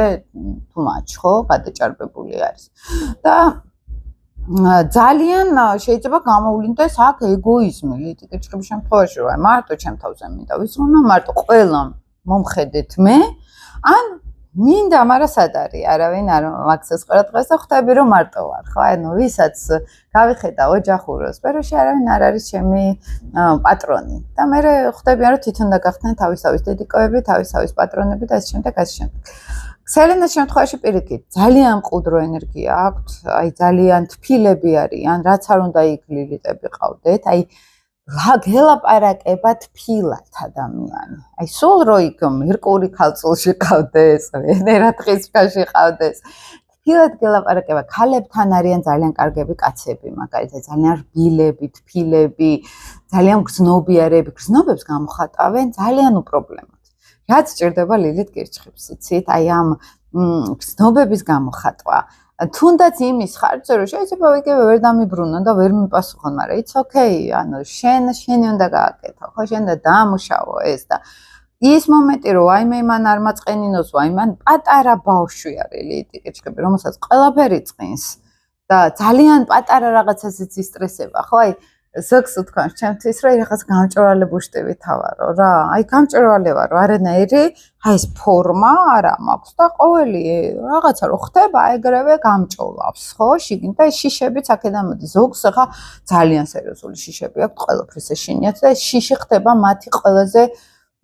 A: თუმაჩ, ხო, გადაჭარბებული არის. და ძალიან შეიძლება გამოვლინდეს აქ ეგოიზმი, ლიტი კირჩხიბის შემთხვევაში, რომ მარტო ჩემ თავზე მინდა ვიზრუნო, მარტო ყველა მომხედეთ მე, ან მინდა, მაგრამ სად არის? არავინ არ მაქსეს ყურადღებას და ხვდები რომ მარტო ვარ, ხო? ანუ ვისაც გავიხედა ოჯახურ სფეროში, არავინ არ არის ჩემი პატრონი. და მე ხვდებიან რომ თვითონ დაგახდნენ თავის დედიკოები, თავის პატრონები და ეს შემდეგ. სელენას შემთხვევაში პირიქით, ძალიან მყუდრო ენერგია აქვთ, აი ძალიან თბილები არიან, რაც არ უნდა იქ ლილიტები ყავდეთ, აი გელაპარაკება თბილად ადამიანი. აი სულ რო იქ მერკური ქალწულში ყავდეს, ვენერა დღისში ყავდეს. თბილად გელაპარაკება, ქალებთან არიან ძალიან კარგები კაცები, მაგალითად ძალიან რბილები, თბილები, ძალიან გრძნობიარები, გრძნობებს გამოხატავენ ძალიან უპრობლემოდ. რაც ჭირდება ლილით კირჩხიბს, იცით? აი ამ გრძნობების გამოხატვა. თუნდაც იმის ხარჯზე, რომ შეიძლება იგივე ვერ დამიბრუნო და ვერ მიპასუხონ, მაგრამ it's okay, ანუ შენი უნდა გააკეთო, ხო, შენ და დაამუშავო ეს და ის მომენტი, რომ ვაიმე მან არ მაწყენინოს, ვაიმე პატარა ბავშვი არის ლიტი კირჩხიბი, რომელსაც ყველაფერი წყინს და ძალიან პატარა რაღაცაზეც ისტრესება, ხო, აი ზოგს უთქვამს ჩემთვის, რომ რაღაც გამჭვირვალე ბუშტივი თავარო რა, აი გამჭვირვალე ვარო, არანაირი, აი ეს ფორმა არა მაქვს და ყოველი რაღაცა რო ხდება, ეგრევე გამჭოლავს, ხო, შიგნით და ეს შიშებიც აქედან მოდის. ზოგს ხა ძალიან სერიოზული შიშები აქვს, ყველაფრის ეშინიათ და ეს შიში ხდება მათი ყველაზე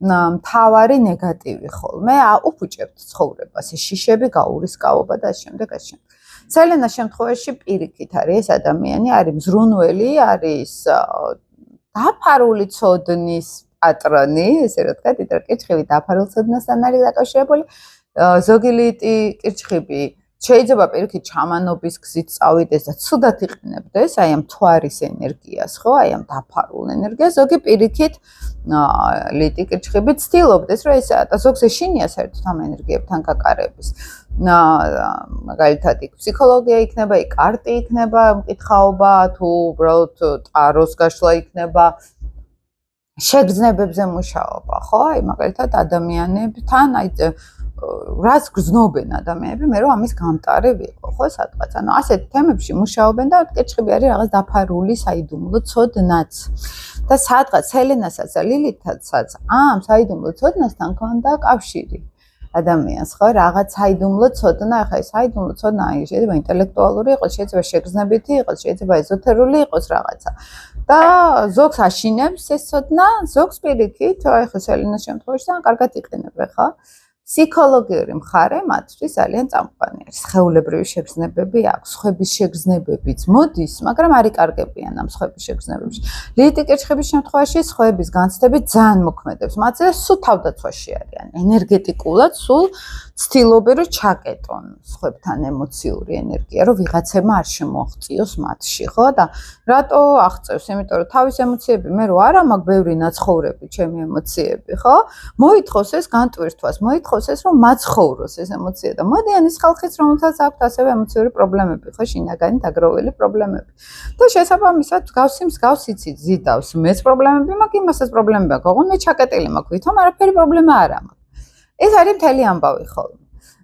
A: მთავარი ნეგატივი ხოლმე, აუფუჭებთ ცხოვრებას, ეს შიშები, გაურისკავობა და ამ შემდეგ. სელენას შემთხვევაში პირიქით არის ეს ადამიანი, არის მზრუნველი, არის დაფარული ცოდნის პატრონი, ესე რა თქვა, თითო კირჩხიბი დაფარულ ცოდნასთან არის დაკავშირებული. ზოგი ლიტი კირჩხიბი შეიძლება პირიქით ჩამანობის გზით წავიდეს და ცუდად იყენებდეს აი ამ თვარის ენერგიას, ხო, აი ამ დაფარულ ენერგიას. ზოგი პირიქით ლიტი კირჩხიბი ცდილობდეს, რომ ესაა და ზოგს ეშინია საერთოდ ამ ენერგიებთან გაკარების. მაგალითად, ფსიქოლოგია იქნება, კარტი იქნება, მკითხაობა, თუ უბრალოდ ტაროს გაშლა იქნება, შეგრძნებებზე მუშაობა, ხო? აი მაგალითად ადამიანებთან, აი რაც გრძნობენ ადამიანები, მე რომ ამის გამტარი ვიყო, ხო, სადღაც. ანუ ასეთ თემებში მუშაობენ და კირჩხიბი არის რაღაც დაფარული საიდუმლო ცოდნაც. და სადღაც სელენასაც და ლილითაცაც ამ საიდუმლო ცოდნასთან ქონდა კავშირი. ადამიანს, ხო, რაღაც საიდუმლო ცოდნა, ახლა ეს საიდუმლო ცოდნა შეიძლება ინტელექტუალური იყოს, შეიძლება შეგრძნებითი იყოს, შეიძლება ეზოთერული იყოს რაღაცა. და ზოგს აშინებს ეს ცოდნა, ზოგს პირიქით, ახლა სელენას შემთხვევაში ძალიან კარგად იყენებენ, ხო? ფსიქოლოგიური მხარე მათთვის ძალიან წამყვანი არის. სხეულებრივი შეგრძნებები აქვს, სხვების შეგრძნებებიც მოდის, მაგრამ არ იკარგებიან ამ სხვების შეგრძნებებში. ლიტი კირჩხიბის შემთხვევაში სხვების განცდები ძალიან მოქმედებს. მათზე სულ თავდაცვაში არიან, ენერგეტიკულად სულ ცდილობენ რომ ჩაკეტონ სხვებთან ემოციური ენერგია, რომ ვიღაცებმა არ შემოაღწიოს მათში, ხო? და რატო აღწევს? იმიტომ რომ თავის ემოციები მე რო არა მაქვს ბევრი ნაცხოვრები, ჩემი ემოციები, ხო? მოითხოვს ეს განტვირთვას, მოითხოვს ეს რომ მაცხოვროს ეს ემოცია და მოდიან ის ხალხიც რომელსაც აქვს ასევე ემოციური პრობლემები, ხო, შინაგანი დაგროვილი პრობლემები. და შესაბამისად მსგავსი ზიდავს, მეც პრობლემები მაქვს, იმასაც პრობლემები აქვს, ოღონდ მე ჩაკეტილი მაქვს, ვითომ არაფერი პრობლემა არ აქვს. ეს არის მთელი ამბავი ხოლმე.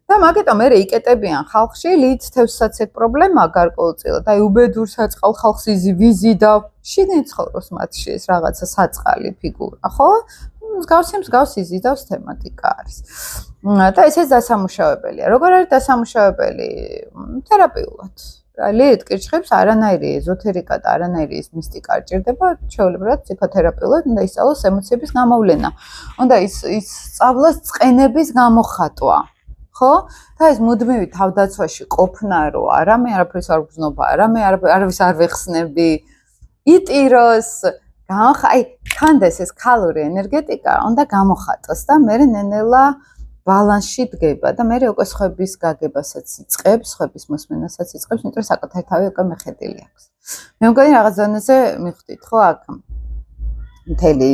A: და მაგიტომ მე იკეტებიან ხალხში, ლიდს თევსაც ეგ პრობლემაა გარკვეულწილად, აი უბედურ საწყალ ხალხს ვიზი და შიგნით ცხოვრობს მათში ეს რაღაცა საწყალი ფიგურა, ხო? მსგავსი ზიდავს თემატიკა არის. და ესეც დასამუშავებელია. როგორ არის დასამუშავებელი? თერაპიულად. ლეიტ კირჩხებს არანაირი ეზოთერიკა და არანაირი ის მისტიკა არ ჭირდება, ჩვეულებრივად ფსიქოთერაპიულად უნდა ისწავლოს ემოციების გამოვლენა. უნდა ის სწავლოს წყენების გამოხატვა. ხო? და ეს მუდმივი თავდაცვაში ყოფნა, რომ არამე არაფერს არ გრძნობა, არამე არავის არ ვეხსნები, იტიროს, აი, ხანდეს ეს ქალური ენერგეტიკა უნდა გამოხატოს და მე ნენელა ბალანსში დგება და მე უკვე სხვების გაგებასაც იწყებს, სხვების მოსმენასაც იწყებს, იმიტომ რომ საკუთარი თავი უკვე მეხედილი აქვს. მე მგონი რაღაც ზონაზე მიხვდით, ხო, აქ მთელი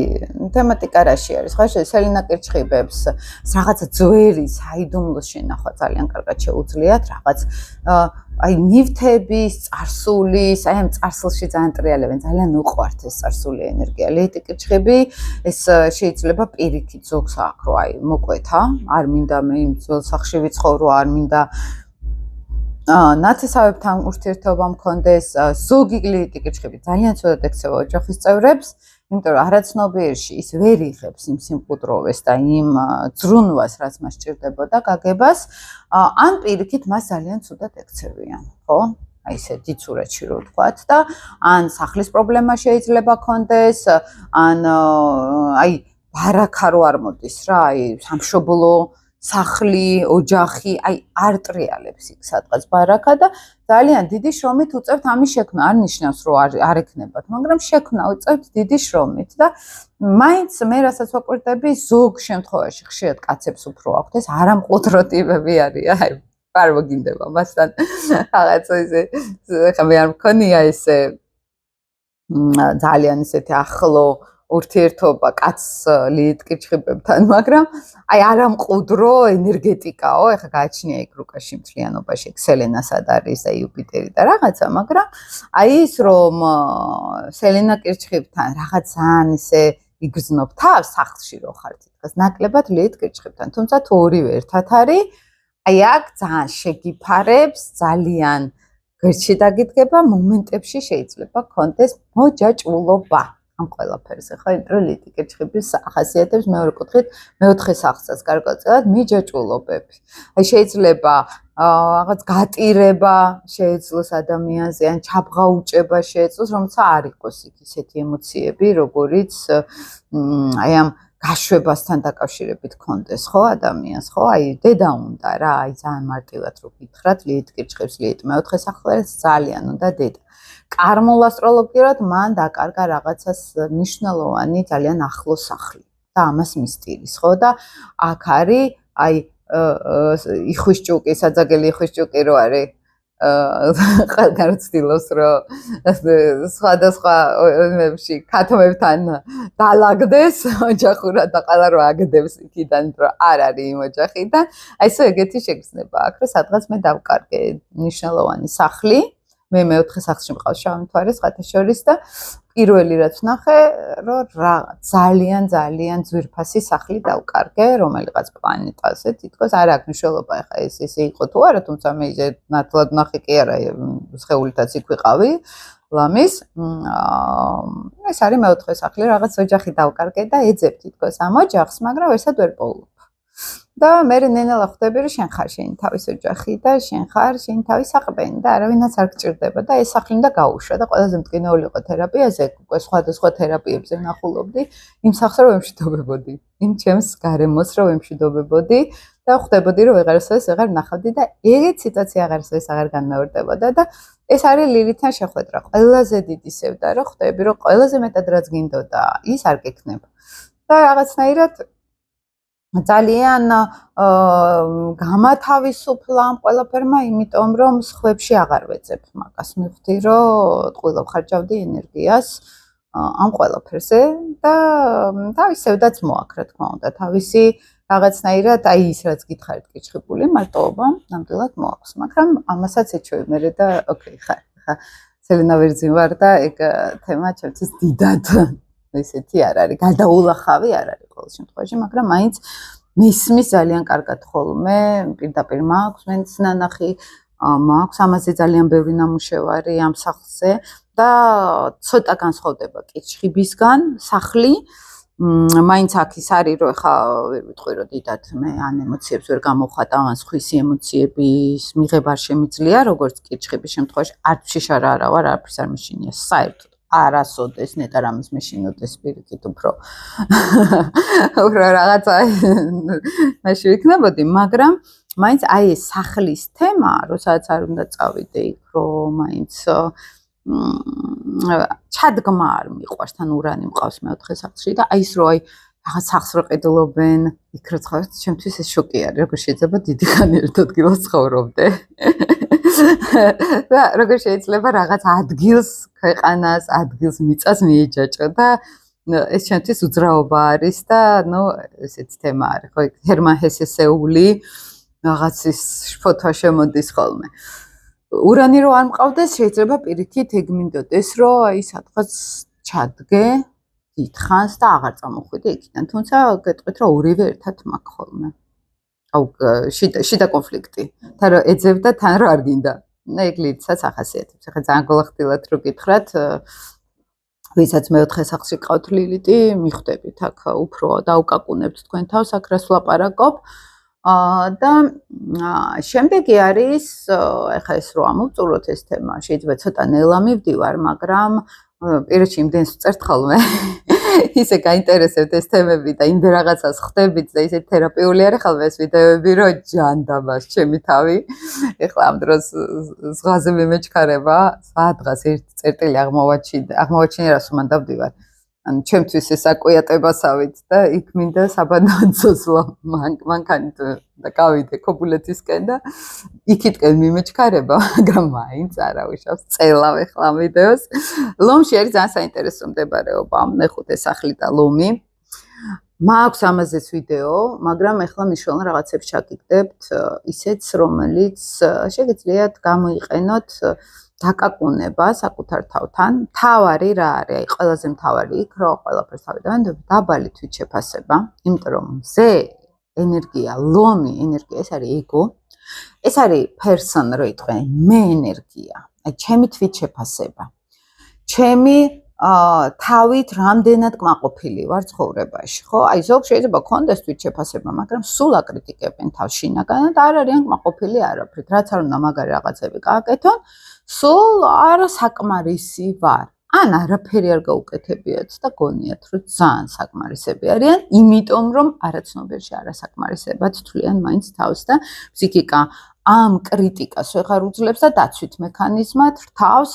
A: თემატიკა რაში არის, ხო, სელინა კირჩხიბებს რაღაცა ძვერი საიდუმლოს შენახვა ძალიან კარგად შეუძლიათ, რაღაც აი ნივთების, წარსულის, აი ამ წარსულში ძალიან ტრიალებენ, ძალიან უყვართ ეს წარსული ენერგია. ლეიტი კირჩხიბი ეს შეიძლება პირიქით ზოგს აქვს, რომ აი მოკვეთა, არ მინდა მე იმ ძველ სახლში ვიცხოვრო, არ მინდა ნათესავებთან ურთიერთობა მქონდეს, ზოგი ლეიტი კირჩხიბი ძალიან ცუდად ექცევა ოჯახის წევრებს. იმიტომ რომ არაცნობიერში ის ვერ იღებს იმ სიმყუდროვეს და იმ ძრუნვას, რაც მას სჭირდებოდა გაგებას, ან პირიქით მას ძალიან ცუდად ექცევიან, ხო? აი ესე დიცურეთში რო ვთქვათ და ან სახლის პრობლემა შეიძლება ქონდეს, ან აი ბარაქა რო არ მოდის რა, აი სამშობლო სახლი, ოჯახი, აი არ ტრიალებს იქ სადღაც ბარაქა და ძალიან დიდი შრომით უწევთ ამის შექმნა, არ ნიშნავს რომ არ ექნებათ, მაგრამ შექმნა უწევთ დიდი შრომით და მაინც მე რასაც ვაკვირდები, ზოგ შემთხვევაში ხშირად კაცებს უფრო აქვთ ეს არამყუდრო ტიპები არიან, აი არ მოგინდება მასთან რაღაცა ისე ხა მე არ მქონია ესე ძალიან ისეთი ახლო ურთიერთობა კაც ლეიტ კირჩხიბებთან, მაგრამ აი არამყუდრო ენერგეტიკაო, ეხლა გააჩნია იქ რუკაში მთლიანობაში სელენასად არის და იუპიტერი და რაღაცა, მაგრამ აი ის რომ სელენა კირჩხიბთან რაღაც ძალიან ისე იგრძნობ თავს სახლში რო ხარ თითქოს ნაკლებად ლეიტ კირჩხიბთან, თუმცა თუ ორივე ერთად არის, აი აქ ძალიან შეგიფარებს, ძალიან გერჩი დაგიდგება, მომენტებში შეიძლება გქონდეს მოჯაჭვულობა. ამ ყველაფერზე, ხო, იმიტომ ლეიტ კირჩხიბის ახასიათებს მეორე კუთხით მეოთხე სახლსაც გარკვეულწილად მიჯაჭვულობები. აი შეიძლება რაღაც გატირება შეეძლოს ადამიანზე, ან ჩაბღაუჭება შეეძლოს, რომელსაც არ იყოს იქ ისეთი ემოციები, როგორიც აი ამ გაშვებასთან დაკავშირებით ქონდეს, ხო, ადამიანს, ხო? აი დედა უნდა რა, აი ძალიან მარტივად რო გითხრათ, ლეიტ კირჩხიბს ლეიტ მეოთხე სახლს ძალიან უნდა დედა. კარმულ ასტროლოგიურად მან დაკარგა რაღაცას მნიშვნელოვანი, ძალიან ახლო სახლი და ამას მისტირის, ხო? და აქ არის აი იხუშჭუკი, საძაგელი იხუშჭუკი რო არის ყველგან ცდილობს რომ სხვადასხვა ემებში ქათმებთან დაალაგდეს ოჯახურად და ყველა რო აგდებს იქიდან, რომ არ არის იმ ოჯახიდან. აი ესე ეგეთი შეგრძნება აქვს, რომ სადღაც მე დავკარგე მნიშვნელოვანი სახლი. მე მეოთხე სახლში მყავს შავი მთვარე სხვათაშორის და პირველი რაც ვნახე, რომ ძალიან ძალიან ძვირფასი სახლი დავკარგე, რომელიღაც პლანეტაზე, თითქოს არ აქვს მნიშვნელობა ახლა ეს ისე იყო თუ არა, თუმცა მე ისე ნათლად ვნახე კი არა, სხეულითაც იქ ვიყავი, ლამის. ეს არის მეოთხე სახლი, რაღაც ოჯახი დავკარგე და ეძებ თითქოს ამ ოჯახს, მაგრამ ერთად ვერ პოულობ. და მე ნენელა ხვდები რომ შენ ხარ შენი თავის ოჯახი და შენ ხარ შენი თავის საყბენი და არავინაც არ გჭირდება და ეს სახლი უნდა გაუშვა და ყველაზე მტკინეული იყო თერაპიაზე, უკვე სხვადასხვა თერაპიებზე ვნახულობდი, იმ სახლს რომ ემშვიდობებოდი, იმ ჩემს გარემოს რომ ემშვიდობებოდი და ხვდებოდი რომ ვეღარასოდეს ვეღარ ვნახავდი და ეგეთ სიტუაცია აღარასოდეს აღარ განმეორდებოდა და ეს არის ლილითთან შეხვედრა, ყველაზე დიდი სევდა რომ ხვდები რომ ყველაზე მეტად რაც გინდოდა ის არ გექნება და რაღაცნაირად ძალიან გამათავისუფლა ამ ყველაფერმა, იმიტომ რომ სხვებში აღარ ვეძებ მაგას. მივხვდი რომ ტყუილობ ხარჯავდი ენერგიას ამ ყველაფერზე და თავის სევდაც მოაქვს, რა თქმა უნდა, თავისი რაღაცნაირად აი ის რაც გითხარით კირჩხიბული მარტოობა ნამდვილად მოაქვს, მაგრამ ამასაც ეჩვევი მე და ოკეი, ხა სელენა ვერძინ ვარ და ეგ თემა ჩემთვის დიდად ესეთი არ არის, გადაულახავი არ არის ყოველ შემთხვევაში, მაგრამ მაინც მისმის ძალიან კარგად ხოლმე, პირდაპირ მაქვს მეც ნანახი, მაქვს ამაზე ძალიან ბევრი ნამუშევარი ამ სახლზე და ცოტა განსხვავდება კირჩხიბისგან სახლი მაინც აქ ის არის რომ ხა ვერ ვიტყვი რომ დიდად მე ან ემოციებს ვერ გამოვხატავ ან სხვის ემოციების მიღება არ შემიძლია როგორც კირჩხების შემთხვევაში არც შეშარა არა ვარ არაფერს არ მეშინია საერთოდ არასოდეს ნეტარ ამის მეშინოდეს პირიქით უფრო რაღაცა მაშინ ვიქნებოდი მაგრამ მაინც აი ეს სახლის თემა როსაც არ უნდა წავიდე იქ რომ მაინც ჩადგმა არ მიყვარს თან ურანი მყავს მეოთხე სახლში და აი ის რომ აი რაღაც სახლს რო ყიდულობენ იქ რო ცხოვრობ ჩემთვის ეს შოკი არის როგორ შეიძლება დიდი ხანი ერთ ადგილას ცხოვრობდე და როგორ შეიძლება რაღაც ადგილს ქვეყანას ადგილს მიწას მიეჯაჭო და ეს ჩემთვის უძრაობა არის და ნუ ესეც თემა არის ხო ჰერმან ჰესესეული რაღაცის ფოთვა შემოდის ხოლმე ურანი რო არ მყავდეს შეიძლება პირიქით ეგ მინდოდეს რომ აი სადღაც ჩადგე დიდხანს და აღარ წამოხვიდე იქიდან თუმცა გეტყვით რომ ორივე ერთად მაქვს ხოლმე აუ შიდა კონფლიქტი თან რომ ეძებ და თან რომ არ გინდა ეგ ლიცაც ახასიათებს ახლა ძალიან გულახდილად რო გითხრათ ვისაც მეოთხე სახლში ყავთ ლილიტი მიხვდებით აქ უფრო დაუკაკუნებთ თქვენ თავს აქ რას ვლაპარაკობ და შემდეგი არის ეხლა ეს რო ამოვწუროთ ეს თემა შეიძლება ცოტა ნელა მივდივარ მაგრამ პირში იმდენს ვწერთ ხოლმე ისე გაინტერესებთ ეს თემები და იმდენ რაღაცას ხვდებით და ისე თერაპიული არის ხოლმე ეს ვიდეოები რომ ჯანდაბას ჩემი თავი ეხლა ამ დროს ზღვაზე მიმეჩქარება სადღაც ერთ წერტილი აღმოვაჩინე რას უნდა დავდივარ ანუ ჩემთვის ეს აკვიატებასავით და იქ მინდა საბანანცოსლა მანქანით და გავიდე ქობულეთისკენ და იქითკენ მიმეჩქარება მაგრამ მაინც არა ვიშავს წელავ ეხლა ამ ვიდეოს ლომში არის ძალიან საინტერესო მდებარეობა მეხუთე სახლი და ლომი მაქვს ამაზეც ვიდეო მაგრამ ეხლა მნიშვნელოვან რაღაცებს ჩაგიგდებთ ისეც რომელიც შეგიძლიათ გამოიყენოთ დაკაკუნება საკუთარ თავთან თავარი რა არის აი ყველაზე მთავარი იქ რომ ყველაფერს თავიდან დაბალი თვითშეფასება იმიტომ რომ მზე ენერგია ლომი ენერგია ეს არის ეგო ეს არის person რო იტყვიან მე ენერგია აი ჩემი თვითშეფასება ჩემი თავით რამდენად კმაყოფილი ვარ ცხოვრებაში ხო აი ზოგ შეიძლება გქონდეს თვითშეფასება მაგრამ სულ აკრიტიკებენ თავს შინაგანად არ არიან კმაყოფილი არაფრით რაც არ უნდა მაგარი რაღაცები გააკეთონ სულ არა საკმარისი ვარ ან არაფერი არ გაუკეთებიათ და გონიათ რომ ძალიან საკმარისები არიან იმიტომ რომ არაცნობიერში არასაკმარისებად თვლიან მაინც თავს და ფსიქიკა ამ კრიტიკას ვეღარ უძლებს და დაცვით მექანიზმად რთავს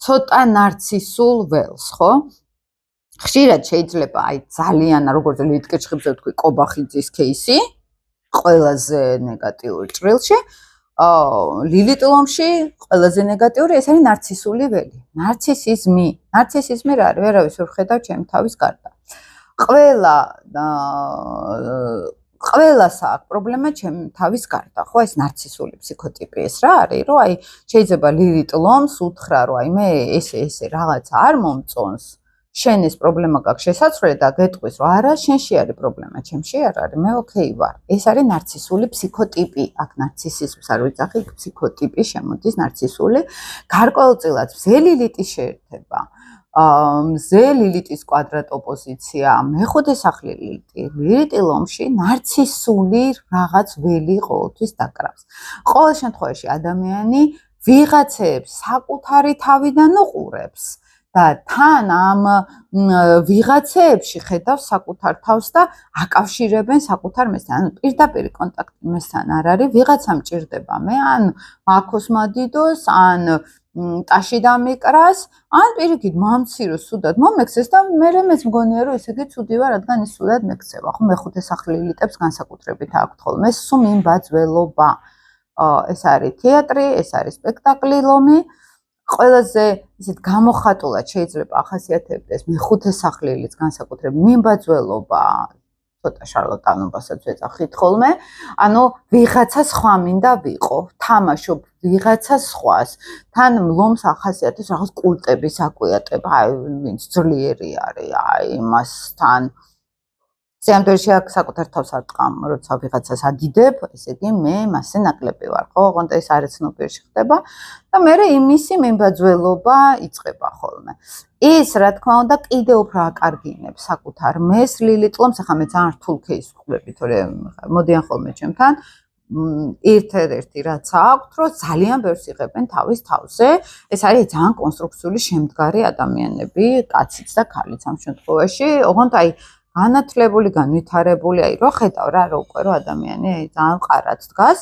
A: ცოტა ნარცისულ ველს ხო ხშირად შეიძლება აი ძალიან როგორც ლიტკეჩხებზე ვთქვი კობახიძის кейსი ყველაზე ნეგატიურ ჭრილში ლილიტ ლომში ყველაზე ნეგატიური ეს არის ნარცისული ველი ნარცისიზმი რა არის ვერავის ვერ ხედავ ჩემ თავის გარდა ყველას აქვს პრობლემა ჩემ თავის გარდა ხო ეს ნარცისული ფსიქოტიპი ეს რა არის რომ აი შეიძლება ლილიტ ლომს უთხრა რომ აი მე ესე რაღაცა არ მომწონს შენ ეს პრობლემა გაქვს შესაძლოა და გეტყვის რომ არა შენში არის პრობლემა ჩემში არ არის მე ოკეი ვარ ეს არის ნარცისული ფსიქოტიპი აქ ნარცისიზმს არ ვიცახი ფსიქოტიპი შემოდის ნარცისული გარკვეულწილად მზე ლილიტი შეერთება მზე ლილიტის კვადრატ ოპოზიცია მეხუთე სახლი ლილიტი ლომში ნარცისული რაღაც ველი ყოველთვის დაკრავს ყოველ შემთხვევაში ადამიანი ვიღაცებს საკუთარი თავიდან უყურებს და თან ამ ვიღაცებში ხედავს საკუთარ თავს და აკავშირებენ საკუთარ მესთან. ანუ პირდაპირ კონტაქტი მესთან არ არის, ვიღაცა მჭირდება მე, ან მაქოს მადიდოს, ან ტაში დამეკრას, ან პირიქით მამციროს სუდად მომექცეს და მე მეც მგონია რომ ესე იგი ცუდი ვარ, რადგან ის სუდად მექცევა. ხო მეხუთე სახლი ლილიტებს განსაკუთრებით აქვთ ხოლმე სულ მიმბაძველობა. ეს არის თეატრი, ეს არის სპექტაკლი ლომი. ყველაზე ისეთ გამოხატულად შეიძლება ახასიათებდეს მეხუთე სახლილიც განსაკუთრებით მიმბაძველობა, ცოტა შარლატანობასაც ვეძახით ხოლმე, ანუ ვიღაცა სხვა მინდა ვიყო, თამაშობ ვიღაცა სხვას, თან ლომს ახასიათებს რაღაც კულტების აკვიატება, აი ვინც ძლიერი არის, აი მასთან სიამთვრეში აქ საკუთარ თავს არ ტყამ, როცა ვიღაცას ადიდებ, ესე იგი მე მასზე ნაკლები ვარ, ხო? ოღონდ ეს არ ეცნობიერში ხდება და მე იმისი მიმბაძველობა იწყება ხოლმე. ის, რა თქმა უნდა, კიდევ უფრო აკარგინებს საკუთარ მეს ლილიტლომს, ახლა მე ძალიან რთულ кейსს ვხვდები, თორემ მოდიან ხოლმე ჩემთან. ერთ-ერთი რაც აქვთ, რომ ძალიან ბევრს იღებენ თავის თავზე. ეს არის ძალიან კონსტრუქციული შემდგარი ადამიანები, კაციც და ქალიც ამ შემთხვევაში. ოღონდ აი განათლებული, განვითარებული, აი რო ხედავ რა უკვე რო ადამიანი აი ძალიან ყარად დგას.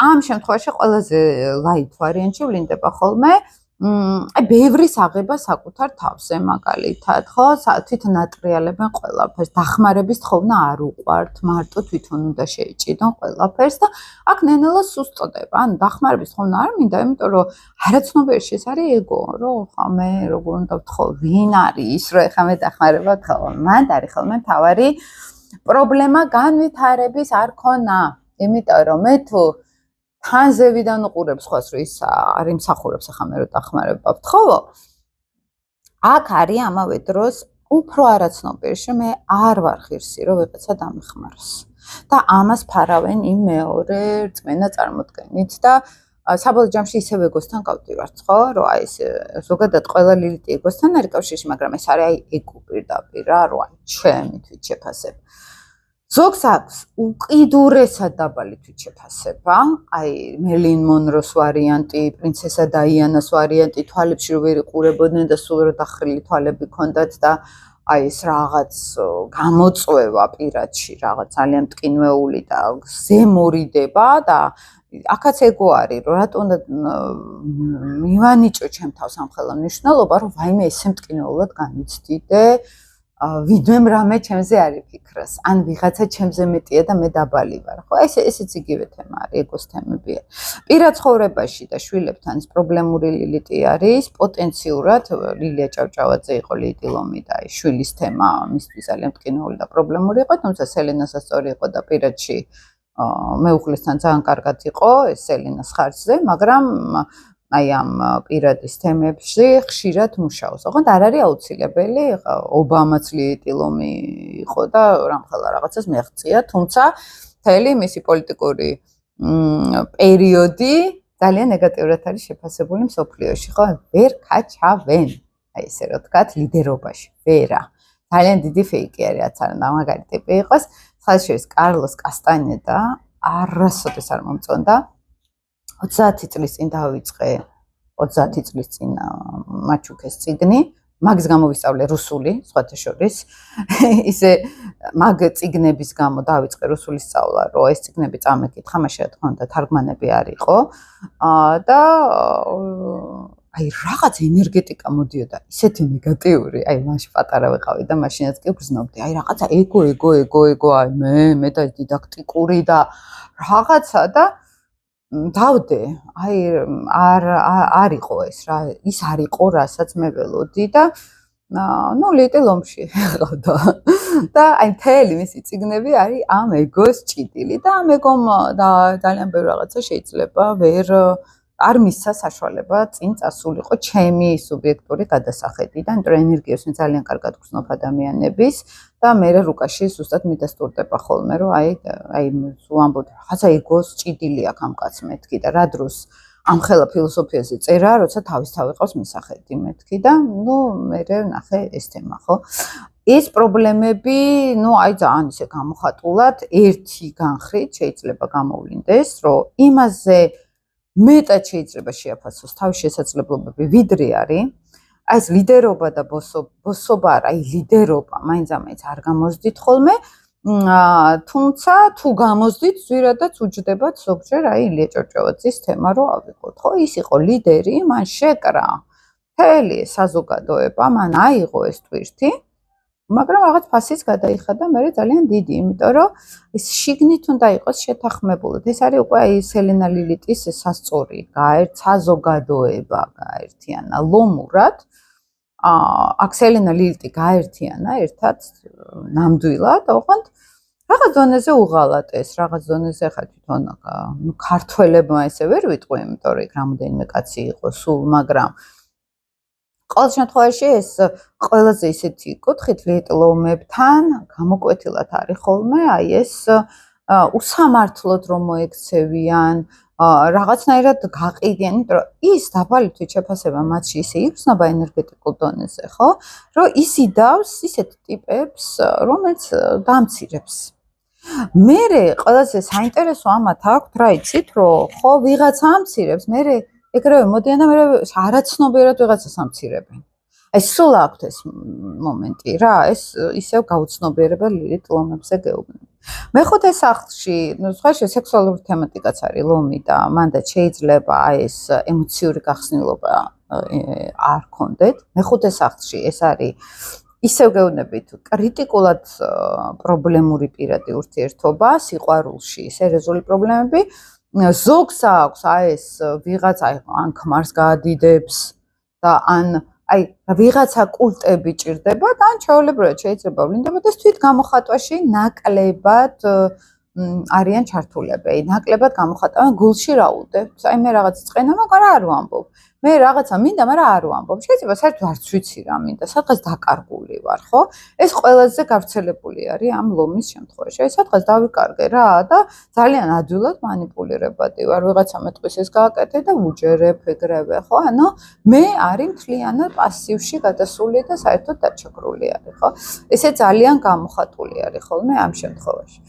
A: ამ შემთხვევაში ყველაზე ლაით ვარიანტი ვლინდება ხოლმე აი ბევრის აღება საკუთარ თავზე მაგალითად, ხო? თვითონ ატრიალებენ ყველაფერს, დახმარების თხოვნა არ უყვართ, მარტო თვითონ უნდა შეეჭიდონ ყველაფერს და აქ ნენელა სუსტდება. ანუ დახმარების თხოვნა არ მინდა, იმიტომ რომ არაცნობიერში ეს არის ეგო, რომ ხა მე როგორ უნდა ვთხოვ, ვინ არის ის, რომ ეხა მე დახმარება ვთხოვ. მანდ არის ხოლმე თავარი პრობლემა განვითარების არ ქონა, იმიტომ რომ მე თუ თან ზევიდან უყურებს ხოს რომ ის არ იმსახურებს ახლა მე რო დახმარება ვთხოვო. აქ არის ამავე დროს უფრო არაცნობიერში მე არ ვარ ღირსი რომ ვიღაცა დამეხმაროს. და ამას ფარავენ იმ მეორე რწმენა წარმოდგენით და საბოლოო ჯამში ისევ ეგოსთან გავდივართ, ხო? რომ აი ეს ზოგადად ყველა ლილიტი ეგოსთან არის კავშირში, მაგრამ ეს არის აი ეგო პირდაპირ რა, რომ აი ჩემი თვით შეფასებ. ზოგს აქვს უკიდურესად დაბალი თვითშეფასება, აი მერლინ მონროს ვარიანტი, პრინცესა დაიანას ვარიანტი, თვალებში რო ვერ იყურებოდნენ და სულ რო დახრილი თვალები ჰქონდათ და აი ეს რაღაც გამოწვევა პირადში, რაღაც ძალიან მტკინვეული და ზემორიდება და აქაც ეგო არის, რომ რატო უნდა მივანიჭო ჩემ თავს ამ ხელა მნიშვნელობა, რომ ვაიმე ესე მტკინეულად განიცდიდე ვიდმე რამე ჩემზე არ იფიქროს. ან ვიღაცა ჩემზე მეტია და მე დაბალი ვარ. ხო, ესეც იგივე თემა არის, ეგოს თემებია. პირად ცხოვრებაში და შვილებთან ეს პრობლემური ლილიტი არის, პოტენციურად ლილია ჭავჭავაძე იყო ლილიტილომი და აი შვილის თემა მისთვის ძალიან მტკინეული და პრობლემური იყო, თუმცა სელენასაც სწორი იყო და პირადში მეუღლესთან ძალიან კარგად იყო ეს სელენას ხარჯზე, მაგრამ აი ამ პირადის თემებში ხშირად მუშაობს. ოღონდ არ არის აუცილებელი, ობამაც ლილიტილომი იყო და რამხელა რაღაცას მეღწია, თუმცა მთელი მისი პოლიტიკური პერიოდი ძალიან ნეგატიურად არის შეფასებული მსოფლიოში, ხო? ვერ ქაჩავენ. აი ესე რომ ვთქვათ, ლიდერობაში. ვერა. ძალიან დიდი ფეიკი არის, რაც არ უნდა მაგარი ტიპი იყოს. ხალხის კარლოს კასტანედა არასოდეს არ მომწონდა. 30 წლის წინ დავიწყე 30 წლის წინ მაჩუკეს წიგნი, მაგის გამო ვისწავლე რუსული, სხვათა შორის. ისე მაგ წიგნების გამო დავიწყე რუსული სწავლა, რომ ეს წიგნები წამეკითხა, მაშინ რა თქმა უნდა თარგმანები არ იყო. და აი რაღაც ენერგეტიკა მოდიოდა, ისეთი ნეგატიური, აი მაშინ პატარა ვიყავი და მაშინაც კი ვგრძნობდი. აი რაღაცა ეგო, აი მე და დიდაქტიკური და რაღაცა და დავდე, აი არ იყო ეს რა, ის არ იყო, რასაც მე ველოდი და ნუ ლიტილომში ეყავდა. და აი მთელი მისი წიგნები არის ამ ეგოს ჭიდილი და ამ ეგომ და ძალიან ბევრი რაღაცა შეიძლება ვერ არ მისცა საშუალება წინ წასულიყო ჩემი სუბიექტური გადასახედიდან, იმიტომ რომ ენერგიას მე ძალიან კარგად გრძნობ ადამიანების და მე რუკაში ზუსტად მიდასტურდება ხოლმე, რომ აი ვამბობ, რაღაცა ეგოს ჭიდილი აქვს ამ კაცს მეთქი და რა დროს ამ ხელა ფილოსოფიაზე წერა, როცა თავისთავად ყავს მისახედი მეთქი და ნუ მე ნახე ეს თემა, ხო? ეს პრობლემები, ნუ აი ძალიან ისე გამოხატულად ერთი განხრით შეიძლება გამოვლინდეს, რომ იმაზე მეტად შეიძლება შეაფასოს თავის შესაძლებლობები, ვიდრე არის. აი ეს ლიდერობა და ბოსობა, აი ლიდერობა, მაინც არ გამოსდით ხოლმე, თუმცა თუ გამოსდით, ზვირადაც უჯდებათ ზოგჯერ აი ილია ჭავჭავაძის თემა რო ავიღოთ, ხო? ის იყო ლიდერი, მან შეკრა მთელი საზოგადოება, მან აიღო ეს ტვირთი, მაგრამ რაღაც ფასიც გადაიხადა მე ძალიან დიდი, იმიტომ რომ ეს შიგნით უნდა იყოს შეთანხმებული. ეს არის უკვე აი სელენა ლილიტის სასწორი, საზოგადოება გაერთიანა ლომურად. აქ სელენა ლილიტი გაერთიანა ერთად ნამდვილად, ოღონდ რაღაც დონეზე უღალატეს, რაღაც დონეზე ხა თვითონ ქართველებმა ესე ვერ ვიტყვი, იმიტომ რომ იქ რამოდენიმე კაცი იყო სულ, მაგრამ ყოველ შემთხვევაში ეს ყველაზე ისეთი კუთხით ლიტლომებთან გამოკვეთილად არის ხოლმე აი ეს უსამართლოდ რომ მოექცევიან რაღაცნაირად გაყიდიან, იმიტომ რომ ის დაბალი თვითშეფასება მათში ისე იგრძნობა ენერგეტიკულ დონეზე, ხო? რომ ის იდავს ისეთ ტიპებს, რომელიც დამცირებს. მერე ყველაზე საინტერესო ამათ აქვს, რა იცით, რომ ხო ვიღაცა ამცირებს, მერე ეგრევე მოდიან და მერე არაცნობიერად ვიღაცას ამცირებენ. აი სულ აქვთ ეს მომენტი რა, ეს ისევ გაუცნობიერებელ ლილიტ-ლომებზე გეუბნები. მეხუთე სახლში, ну, სხვაში სექსუალური თემატიკაც არის ლომი და მანდაც შეიძლება აი ეს ემოციური გახსნილობა არ ქონდეთ. მეხუთე სახლში ეს არის ისევ გეუბნებით კრიტიკულად პრობლემური პირადი ურთიერთობა, სიყვარულში სერიოზული პრობლემები. ზოგს აქვს აი ეს ვიღაცა ან ქმარს გაადიდებს და ან აი ვიღაცა კულტები ჭირდება და ან ჩვეულებრივად შეიძლება ვლინდებოდეს თვით გამოხატვაში ნაკლებად არიან ჩართულები. ნაკლებად გამოხატავენ გულში რა უდებთ. აი მე რაღაც წენა, მაგრამ არ ვამბობ. მე რაღაცა მინდა, მაგრამ არ ვამბობ. შეიძლება საერთოდ არც ვიცი რა მინდა, სადღაც დაკარგული ვარ, ხო? ეს ყველაზე გავრცელებული არის ამ ლომის შემთხვევაში. აი სადღაც დავიკარგე რა და ძალიან ადვილად манипуლირებადი ვარ. ვიღაცა მეტყვის ეს გააკეთე და ვუჯერებ ეგრევე, ხო? ანუ მე არის მთლიანად პასივში გადასული და საერთოდ დაჩაგრული არის, ხო? ესე ძალიან გამოხატული არის ხოლმე ამ შემთხვევაში.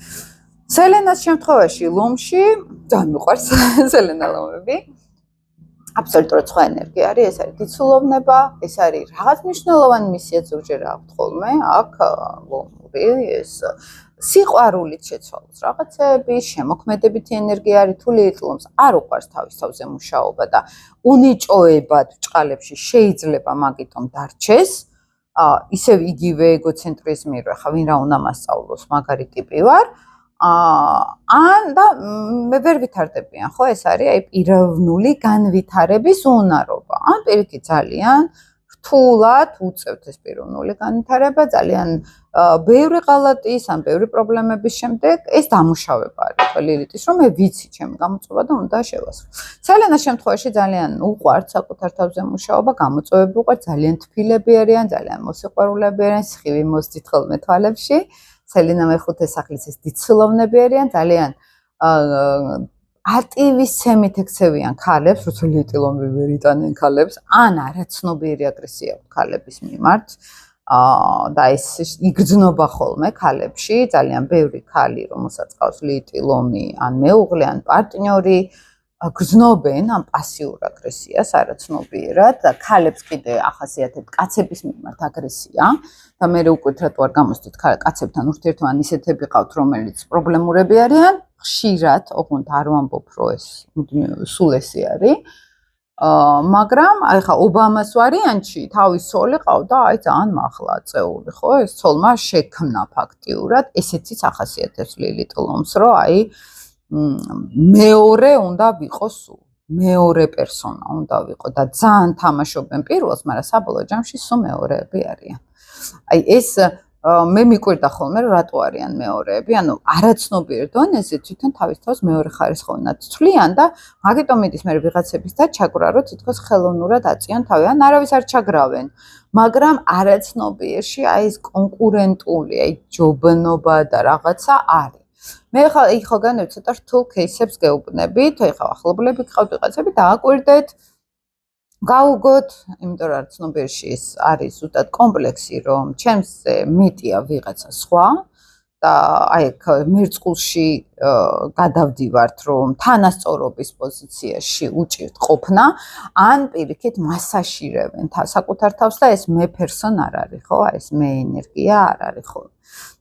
A: სელენას შემთხვევაში ლომში, ძალიან მიყვარს სელენა ლომები. აბსოლუტურად სხვა ენერგია არის, ეს არის დიცულოვნება, ეს არის რაღაც მნიშვნელოვანი მისია ზოგჯერ აქვთ ხოლმე, აქ ლომური ეს სიყვარულით შეცვალოს რაღაცეები, შემოქმედებითი ენერგია არის, თუ ლილიტ-ლომს არ უყვარს თავის თავზე მუშაობა და უნიჭოებად ბრჭყალებში შეიძლება მაგიტომ დარჩეს, ისევ იგივე ეგოცენტრიზმი რო ხა ვინ რა უნდა მასწავლოს, მაგარი ტიპი ვარ. ან და მე ვერ ვითარდებიან, ხო, ეს არის აი პიროვნული განვითარების უნარობა. ან პირიქით ძალიან რთულად უწევთ ეს პიროვნული განვითარება, ძალიან ბევრი ღალატის, ან ბევრი პრობლემების შემდეგ ეს დამუშავება არის ლილიტის, რომ მე ვიცი ჩემი გამოწვევა და უნდა შევასრულო. სელენას შემთხვევაში ძალიან უყვართ საკუთარ თავზე მუშაობა, გამოწვევები უყვართ, ძალიან თბილები არიან, ძალიან მოსიყვარულეები არიან, სხივი მოსდით ხოლმე თვალებში. სელენა მეხუთე სახლის ეს დიცულოვნები არიან, ძალიან ატივისცემით ექცევიან ქალებს, როცა ლილიტ-ლომები ვერ იტანენ ქალებს, ან არაცნობიერი აგრესია აქვს ქალების მიმართ. და ეს იგრძნობა ხოლმე ქალებში, ძალიან ბევრი ქალი, რომელსაც ყავს ლილიტ-ლომი, ან მეუღლე, ან პარტნიორი, გრძნობენ ამ პასიურ აგრესიას არაცნობიერად და ქალებს კიდე ახასიათებთ კაცების მიმართ აგრესია და მე უკვე თუ არ გამოსდით კაცებთან ურთიერთობამ ისეთები ყავთ, რომელიც პრობლემურები არიან, ხშირად, ოღონდ არ ვამბობ, რომ ეს სულ ესე არის. მაგრამ აი ხა ობამას ვარიანტში თავის ცოლი ყავდა, აი ძალიან მაღლა წეული, ხო? ეს ცოლმა შექმნა ფაქტიურად, ესეც ახასიათებს ლილიტ-ლომს, რომ აი მეორე უნდა ვიყო სულ, მეორე პერსონა უნდა ვიყო და ძალიან თამაშობენ პირველს, მაგრამ საბოლოო ჯამში სულ მეორეები არიან. აი ეს მე მიკვირდა ხოლმე რომ რატო არიან მეორეები, ანუ არაცნობიერ დონეზე თვითონ თავის თავს მეორე ხარისხოვნად თვლიან და მაგიტომ მიდის მე ვიღაცების და ჩაგვრა რომ თითქოს ხელოვნურად აწიან თავი, ან არავის არ ჩაგრავენ, მაგრამ არაცნობიერში აი ეს კონკურენტული, აი ჯობნობა და რაღაცა არის. მე ხალგან ცოტა რთულ кейსებს გეუბნებით, ეხლა ახლობლები გყავთ ვიღაცები და აკვირდეთ გაუგოთ, იმიტომ რომ ცნობიერში ეს არის ზუსტად კომპლექსი, რომ ჩემზე მეტია ვიღაცა სხვა და აი მერწყულში გადავდივართ, რომ თანასწორობის პოზიციაში უჭირთ ყოფნა, ან პირიქით მასაშირებენ საკუთარ თავს და ეს მე პერსონ არ არის, ხო? ეს მე ენერგია არ არის, ხო?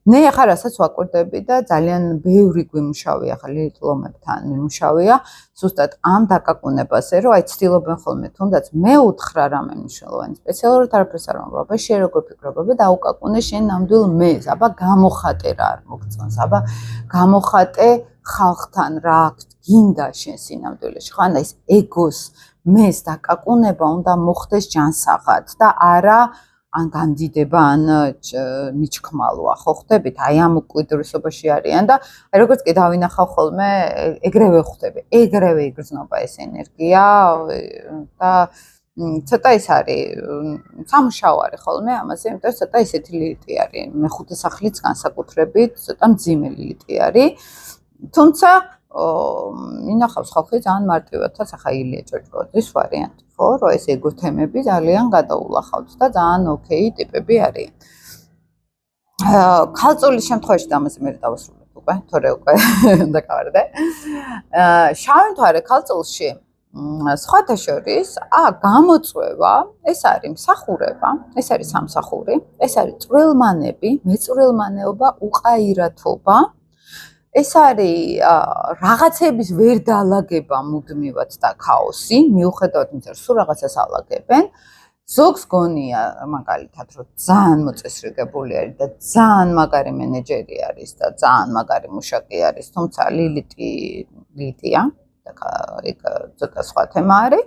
A: მე ახლა რასაც ვაკვირდები და ძალიან ბევრი გვიმუშავია ახლა ლილიტ-ლომებთან მიმუშავია ზუსტად ამ დაკაკუნებაზე, რომ აი ცდილობენ ხოლმე თუნდაც მე უთხრა რამე მნიშვნელოვანი სპეციალურად არაფერს არ ვამბობ, შე როგორ ფიქრობ და დაუკაკუნე შენ ნამდვილ მეს, აბა გამოხატე რა არ მოგწონს, აბა გამოხატე ხალხთან რა გინდა შენ სინამდვილეში, ხო? ან ეს ეგოს მეს დაკაკუნება უნდა მოხდეს ჯანსაღად და არა ან განდიდება, ან მიჩქმალვა, ხო ხდებით? აი ამ უკიდურესობაში არიან და აი როგორც კი დავინახავ ხოლმე, ეგრევე ხვდები, ეგრევე იგრძნობა ეს ენერგია და ცოტა ის არის სამუშაო არის ხოლმე ამაზე, იმიტომ რომ ცოტა ისეთი ლილიტი არის. მეხუთე სახლიც განსაკუთრებით ცოტა მძიმე ლილიტი არის. თუმცა ინახავს ხალხი ძალიან მარტივადაც ახლა ილია ჭორჭოძის ვარიანტი, ხო, რომ ეს ეგო თემები ძალიან გადაულახავთ და ძალიან ოკეი ტიპები არიან. ქალწულის შემთხვევაში და ამაზე მე დავასრულებ უკვე, თორე უკვე დაკავარდე. შავი მთვარე ქალწულში სხვათა შორის გამოწვევა, ეს არის მსახურება, ეს არის სამსახური, ეს არის წვრილმანები, მეწვრილმანეობა, უყაირათობა. ეს არის რაღაცების ვერ დაალაგება მუდმივად და ქაოსი, მიუხედავად იმისა, რომ სულ რაღაცას ალაგებენ. ზოგს გონია მაგალითად, რომ ძალიან მოწესრიგებული არის და ძალიან მაგარი მენეჯერი არის და ძალიან მაგარი მუშაკი არის, თუმცა ლილიტია, ეგ ცოტა სხვა თემა არის.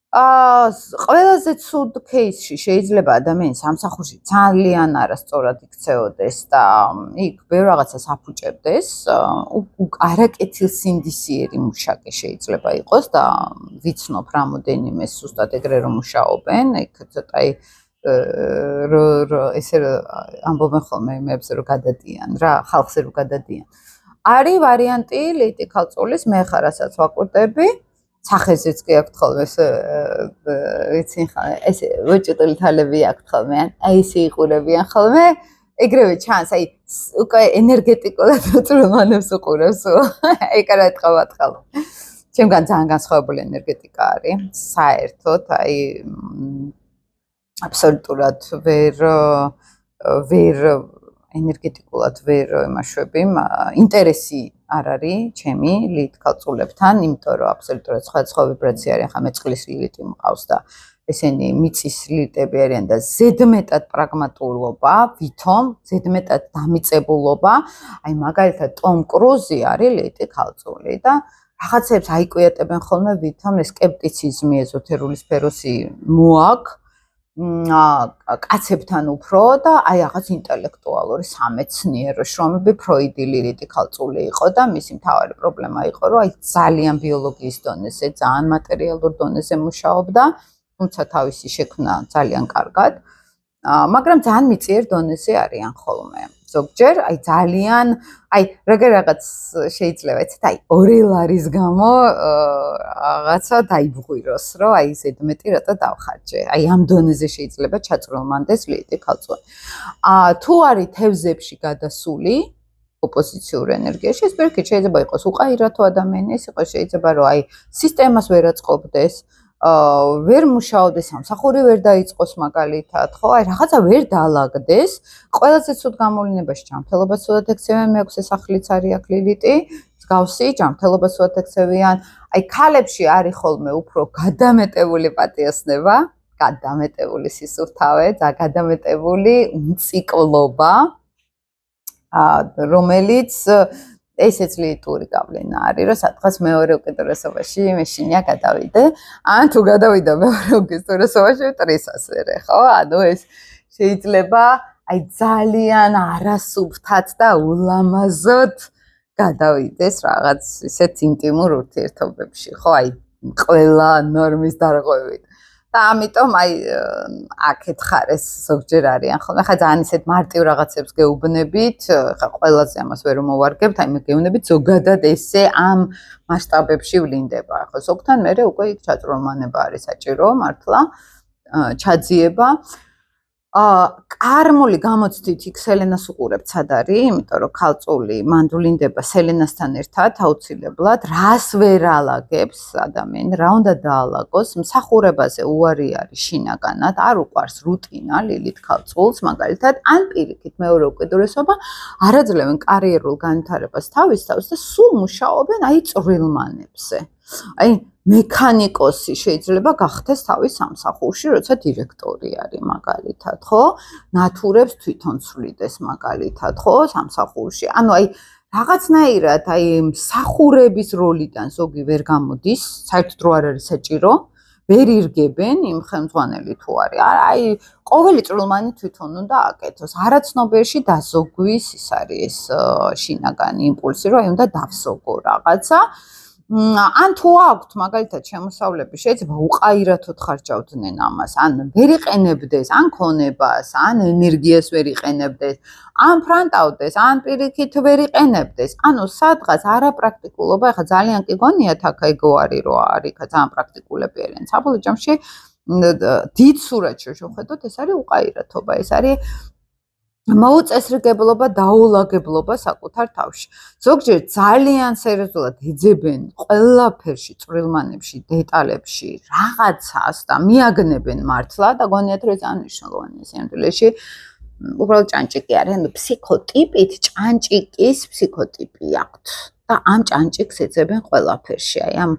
A: ყველაზე ცუდ кейსში შეიძლება ადამიანის სამსახურში ძალიან არასწორად იქცეოდეს და იქ ბევრ რაღაცას აფუჭებდეს, არაკეთილსინდისიერი მუშაკი შეიძლება იყოს და ვიცნობ რამოდენიმე სუსტად ეგრე რომ მუშაობენ, იქ ცოტა ესე ამბობენ ხოლმე იმებზე რომ გადადიან რა, ხალხზე რომ გადადიან. არის ვარიანტი ლილიტი ქალწულის, მე ხარ რასაც ვაკურტები. სახეზეც კი აქვს ხოლმე ვიცი ხა ეს უჭიტული თალები აქვს ხოლმე აი ესე იყურებიან ხოლმე ეგრევე ჩანს აი უკვე ენერგეტიკულად წვრილმანებს უყურებს ეგ რა ეთქავათ ხოლმე ჩემგან ძალიან განსხვავებული ენერგეტიკა არის საერთოდ აი აბსოლუტურად ვერ ენერგეტიკულად ვერ იმაშვები ინტერესი არ არის ჩემი ლილიტ ქალწულებთან, იმიტომ რომ აბსოლუტურად სხვა ვიბრაცია არის, ახლა მეწყლის ლილიტი მყავს და ესენი მიწის ლილიტები არიან და ზედმეტად პრაგმატულობა, ვითომ ზედმეტად დამიწებულობა, აი მაგალითად ტომ კრუზი არის ლილიტი ქალწული და რაღაცებს აიკვიატებენ ხოლმე ვითომ ეს სკეპტიციზმი ეზოთერული სფეროსი მოაქვს კაცებთან უფრო და აი რაღაც ინტელექტუალური სამეცნიერო შრომები ფროიდი ლილიტი ქალწული იყო და მისი მთავარი პრობლემა იყო რომ აი ძალიან ბიოლოგიის დონეზე, ძალიან მატერიალურ დონეზე მუშაობდა, თუმცა თავისი შექმნა ძალიან კარგად, მაგრამ ძალიან მიწიერ დონეზე არიან ხოლმე. ზოგჯერ აი ძალიან აი რაღაც შეიძლება იცით აი 2 ლარის გამო რაღაცა დაიბღვიროს რომ აი ზედმეტი რატო დავხარჯე აი ამ დონეზე შეიძლება ჩაწვრილმანდეს ლილიტი ქალწული თუ არის თევზებში გადასული ოპოზიციურ ენერგიაში ეს პირიქით შეიძლება იყოს უყაირათო ადამიანი ეს იყოს შეიძლება რომ აი სისტემას ვერ აწყობდეს ვერ მუშაობდეს სამსახური ვერ დაიწყოს მაგალითად ხო აი რაღაცა ვერ დაალაგდეს ყველაზე ცუდ გამოვლინებაში ჯანმრთელობას ცუდად ექცევიან მე-6 სახლიც არის აქ ლილიტი მსგავსი ჯანმრთელობას ცუდად ექცევიან აი ქალებში არის ხოლმე უფრო გადამეტებული პატიოსნება გადამეტებული სისუფთავე და გადამეტებული უნციკლობა რომელიც ესეც ლილიტური გავლენა არის, რომ სადღაც მეორე უკიდურესობაში მე შინია გადავიდე. ან თუ გადავიდა მეორე უკიდურესობაში ტრისასერე, ხო? ანუ ეს შეიძლება აი ძალიან არასუფთად და ულამაზოდ გადავიდეს რაღაც ისეთ ინტიმურ ურთიერთობებში, ხო? აი ყველა ნორმის დარღვევით. და ამიტომ აი აქეთ ხარეს ზოგჯერ არიან ხოლმე. ხა ძალიან ისეთ მარტივ რაღაცებს გეუბნებით, ხა ყველაზე ამას ვერ მოვარგებთ, აი მე გეუბნებით ზოგადად ესე ამ მასშტაბებში ვლინდება. ხო ზოგთან მე უკვე იქ ჩაწვრილმანება არის საჭირო, მართლა ჩაძიება. კარმული გამოცდით იქ სელენას უყურებთ სად არის, იმიტომ რომ ქალწული მანდულინდება სელენასთან ერთად აუცილებლად, რას ვერ ალაგებს ადამიანი, რა უნდა დაალაგოს, მსახურებაზე უარი არის შინაგანად, არ უყვარს რუტინა ლილიტ ქალწულს, მაგალითად, ან პირიქით მეორე უკიდურესობა, არ აძლევენ კარიერულ განვითარებას თავის თავს და სულ მუშაობენ აი წვრილმანებზე. აი მექანიკოსი შეიძლება გახდეს თავის სამსახურში, როცა დირექტორი არის მაგალითად, ხო? ნათურებს თვითონ ცვლიდეს მაგალითად, ხო? სამსახურში. ანუ აი რაღაცნაირად აი მსახურების როლიდან ზოგი ვერ გამოდის, საერთოდ რო არ არის საჭირო, ვერ ირგებენ იმ ხელმძღვანელი თუ არის. აი ყოველი წვრილმანი თვითონ უნდა აკეთოს. არაცნობიერში დაზოგვის ის არის ეს შინაგანი იმპულსი, რომ აი უნდა დავსოგო რაღაცა. ან თუ აქვთ მაგალითად შემოსავლები, შეიძლება უყაირათოდ ხარჯავდნენ ამას, ან ვერ იყენებდეს, ან ქონებას, ან ენერგიას ვერ იყენებდეს, ან ფრანტავდეს, ან პირიქით ვერ იყენებდეს. ანუ სადღაც არაპრაქტიკულობა, ეხლა ძალიან კი გონიათ აქ ეგო არის, რომ არის ძალიან პრაქტიკულები არიან. საბოლოო ჯამში დიდ სურათში შევხედოთ, ეს არის უყაირათობა, ეს არის მოუწესრიგებლობა, დაულაგებლობა საკუთარ თავში. ზოგჯერ ძალიან სერიოზულად ეძებენ ყველაფერში, წვრილმანებში, დეტალებში რაღაცას და მიაგნებენ მართლა და გონიათ რომ ეს ძალიან მნიშვნელოვანია სინამდვილეში. უბრალოდ ჭანჭიკი არის, ანუ ფსიქოტიპით ჭანჭიკის ფსიქოტიპი აქვთ. და ამ ჭანჭიკს ეძებენ ყველაფერში, აი ამ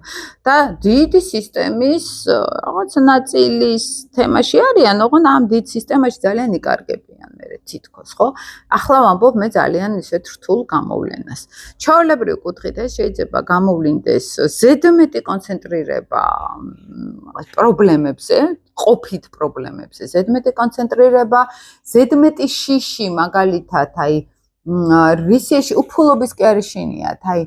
A: და დიდი სისტემის რაღაც ნაწილის თემაში არიან, ოღონდ ამ დიდ სისტემაში ძალიან იკარგებიან მე თითქოს, ხო? ახლა ვამბობ მე ძალიან ისეთ რთულ გამოვლენას. ჩვეულებრივ კუთხით ეს შეიძლება გამოვლინდეს ზედმეტი კონცენტრირება პრობლემებზე, ყოფით პრობლემებზე, ზედმეტი კონცენტრირება, ზედმეტი შიში, მაგალითად, აი რისიაში უფულობის კი არის შინიათ, აი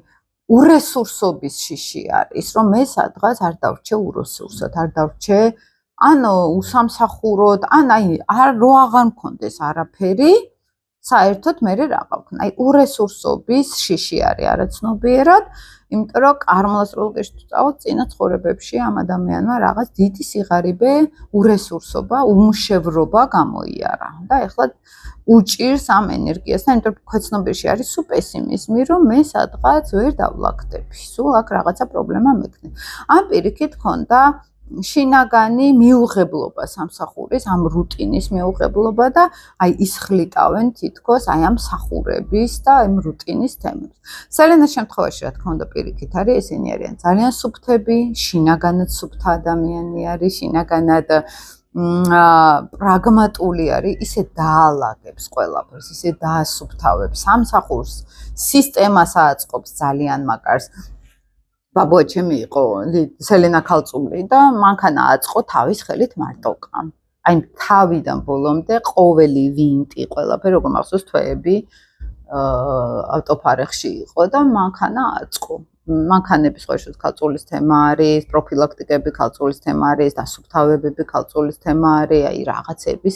A: ურესურსობის შიში არის, რომ მე სადღაც არ დავრჩე ურესურსად, არ დავრჩე ან უსამსახუროდ, ან აი რო აღარ მქონდეს არაფერი, საერთოდ მე რა ვქნა, აი ურესურსობის შიში არის არაცნობიერად, იმიტომ რომ კარმალასტროლოგიაში თუ წავალ წინა ცხოვრებებში ამ ადამიანმა რაღაც დიდი სიღარიბე, ურესურსობა, უმშევრობა გამოიარა და ეხლა უჭირს ამ ენერგიას და იმიტომ რომ ქვეცნობიერში არის სულ პესიმიზმი, რომ მე სადღაც ვერ დავლაგდები, სულ აქ რაღაცა პრობლემა მექნება. ამ პირიქით ქონდა შინაგანი მიუღებლობა სამსახურის, ამ რუტინის მიუღებლობა და აი ისხლიტავენ თითქოს აი ამ სახურების და ამ რუტინის თემებს. სელენას შემთხვევაში რა თქმა უნდა პირიქით არის, ესენი არიან ძალიან სუფთები, შინაგანად სუფთა ადამიანი არის, შინაგანად პრაგმატული არის, ისე დაალაგებს ყველაფერს, ისე დაასუფთავებს სამსახურს, სისტემას აწყობს ძალიან მაგარს. ბაბუა ჩემი იყო სელენა ქალწული და მანქანა აწყო თავის ხელით მარტოკამ. აი თავიდან ბოლომდე ყოველი ვინტი, ყველაფერი როგორ მახსოვს თვეები ავტოფარეხში იყო და მანქანა აწყო. მანქანების ხოშოს ქალწულის თემა არის, პროფილაქტიკები ქალწულის თემა არის, დასუფთავებები ქალწულის თემა არის, აი რაღაცების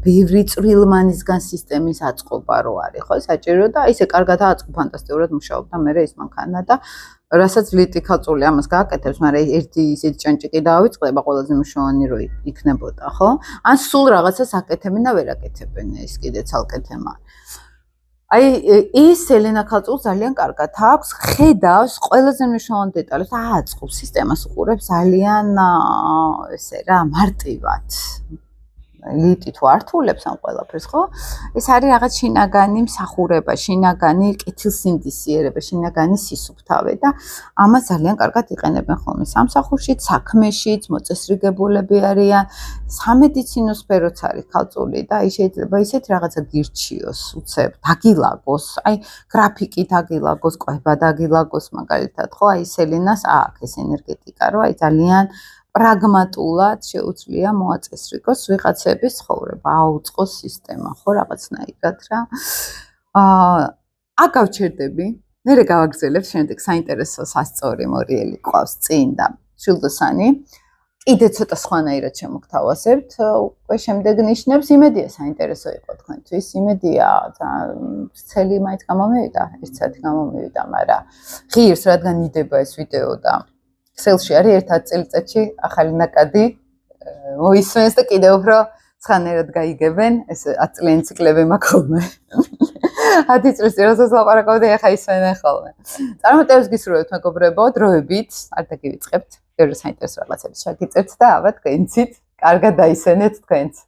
A: ბევრი წვრილმანისგან სისტემის აწყობა რო არის, ხო, საჭირო და ისე კარგად აწყო, ფანტასტიკურად მუშაობდა მე ეს მანქანა და რასაც ლიტი ქალწული ამას გააკეთებს, მაგრამ ერთი ისეთი ჭანჭიკი დაავიწყდება, ყველაზე მნიშვნელოვანი რო იქნებოდა, ხო? ან სულ რაღაცას აკეთებენ და ვერ აკეთებენ, ეს კიდე ცალკე თემაა. აი ის სელენა ქალწულს ძალიან კარგად აქვს, ხედავს ყველაზე მნიშვნელოვან დეტალებს, აწყობს სისტემას უყურებს ძალიან ესე რა, მარტივად. ლიტი თუ ართულებს ამ ყველაფერს, ხო? ეს არის რაღაც შინაგანი მსახურება, შინაგანი კეთილსინდისიერება, შინაგანი სისუფთავე და ამას ძალიან კარგად იყენებენ ხოლმე სამსახურშიც, საქმეშიც, მოწესრიგებულები არიან, სამედიცინო სფეროც არის ქალწული და აი შეიძლება ისეთ რაღაცა გირჩიოს, უცებ, დაგილაგოს, აი გრაფიკი დაგილაგოს, კვება დაგილაგოს მაგალითად, ხო? აი სელენას აქვს ეს ენერგეტიკა, რომ აი ძალიან პრაგმატულად შეუძლია მოაწესრიგოს ვიღაცების ცხოვრება, აუწყოს სისტემა, ხო რაღაცნაირად რა. აგავჩერდები, მე გავაგზელებ შემდეგ საინტერესო სასწორი მორიელი ყავს წინ და შილდოსანი. კიდე ცოტა სხვანაირად შემოგთავაზებთ, უკვე შემდეგ ნიშნებს იმედია საინტერესო იყო თქვენთვის, იმედია ცელი მაინც გამომივიდა, 1 საათი გამომივიდა, მაგრამ ღირს რადგან იდება ეს ვიდეო და ქსელში არის 1 წელიწადში ახალი ნაკადი მოისმენს და კიდევ უფრო ცხანერად გაიგებენ, ეს 10 წლიანი ციკლები მაქვს ხოლმე. 10 წლის წინ როდესაც ლაპარაკობდი, ახლა ისმენენ ხოლმე. წარმატებებს გისურვებთ მეგობრებო, დროებით, არ დაგივიწყებთ, ბევრი საინტერესო რაღაცები შეგიწერთ და აბა თქვენცით კარგად დაისვენეთ თქვენც.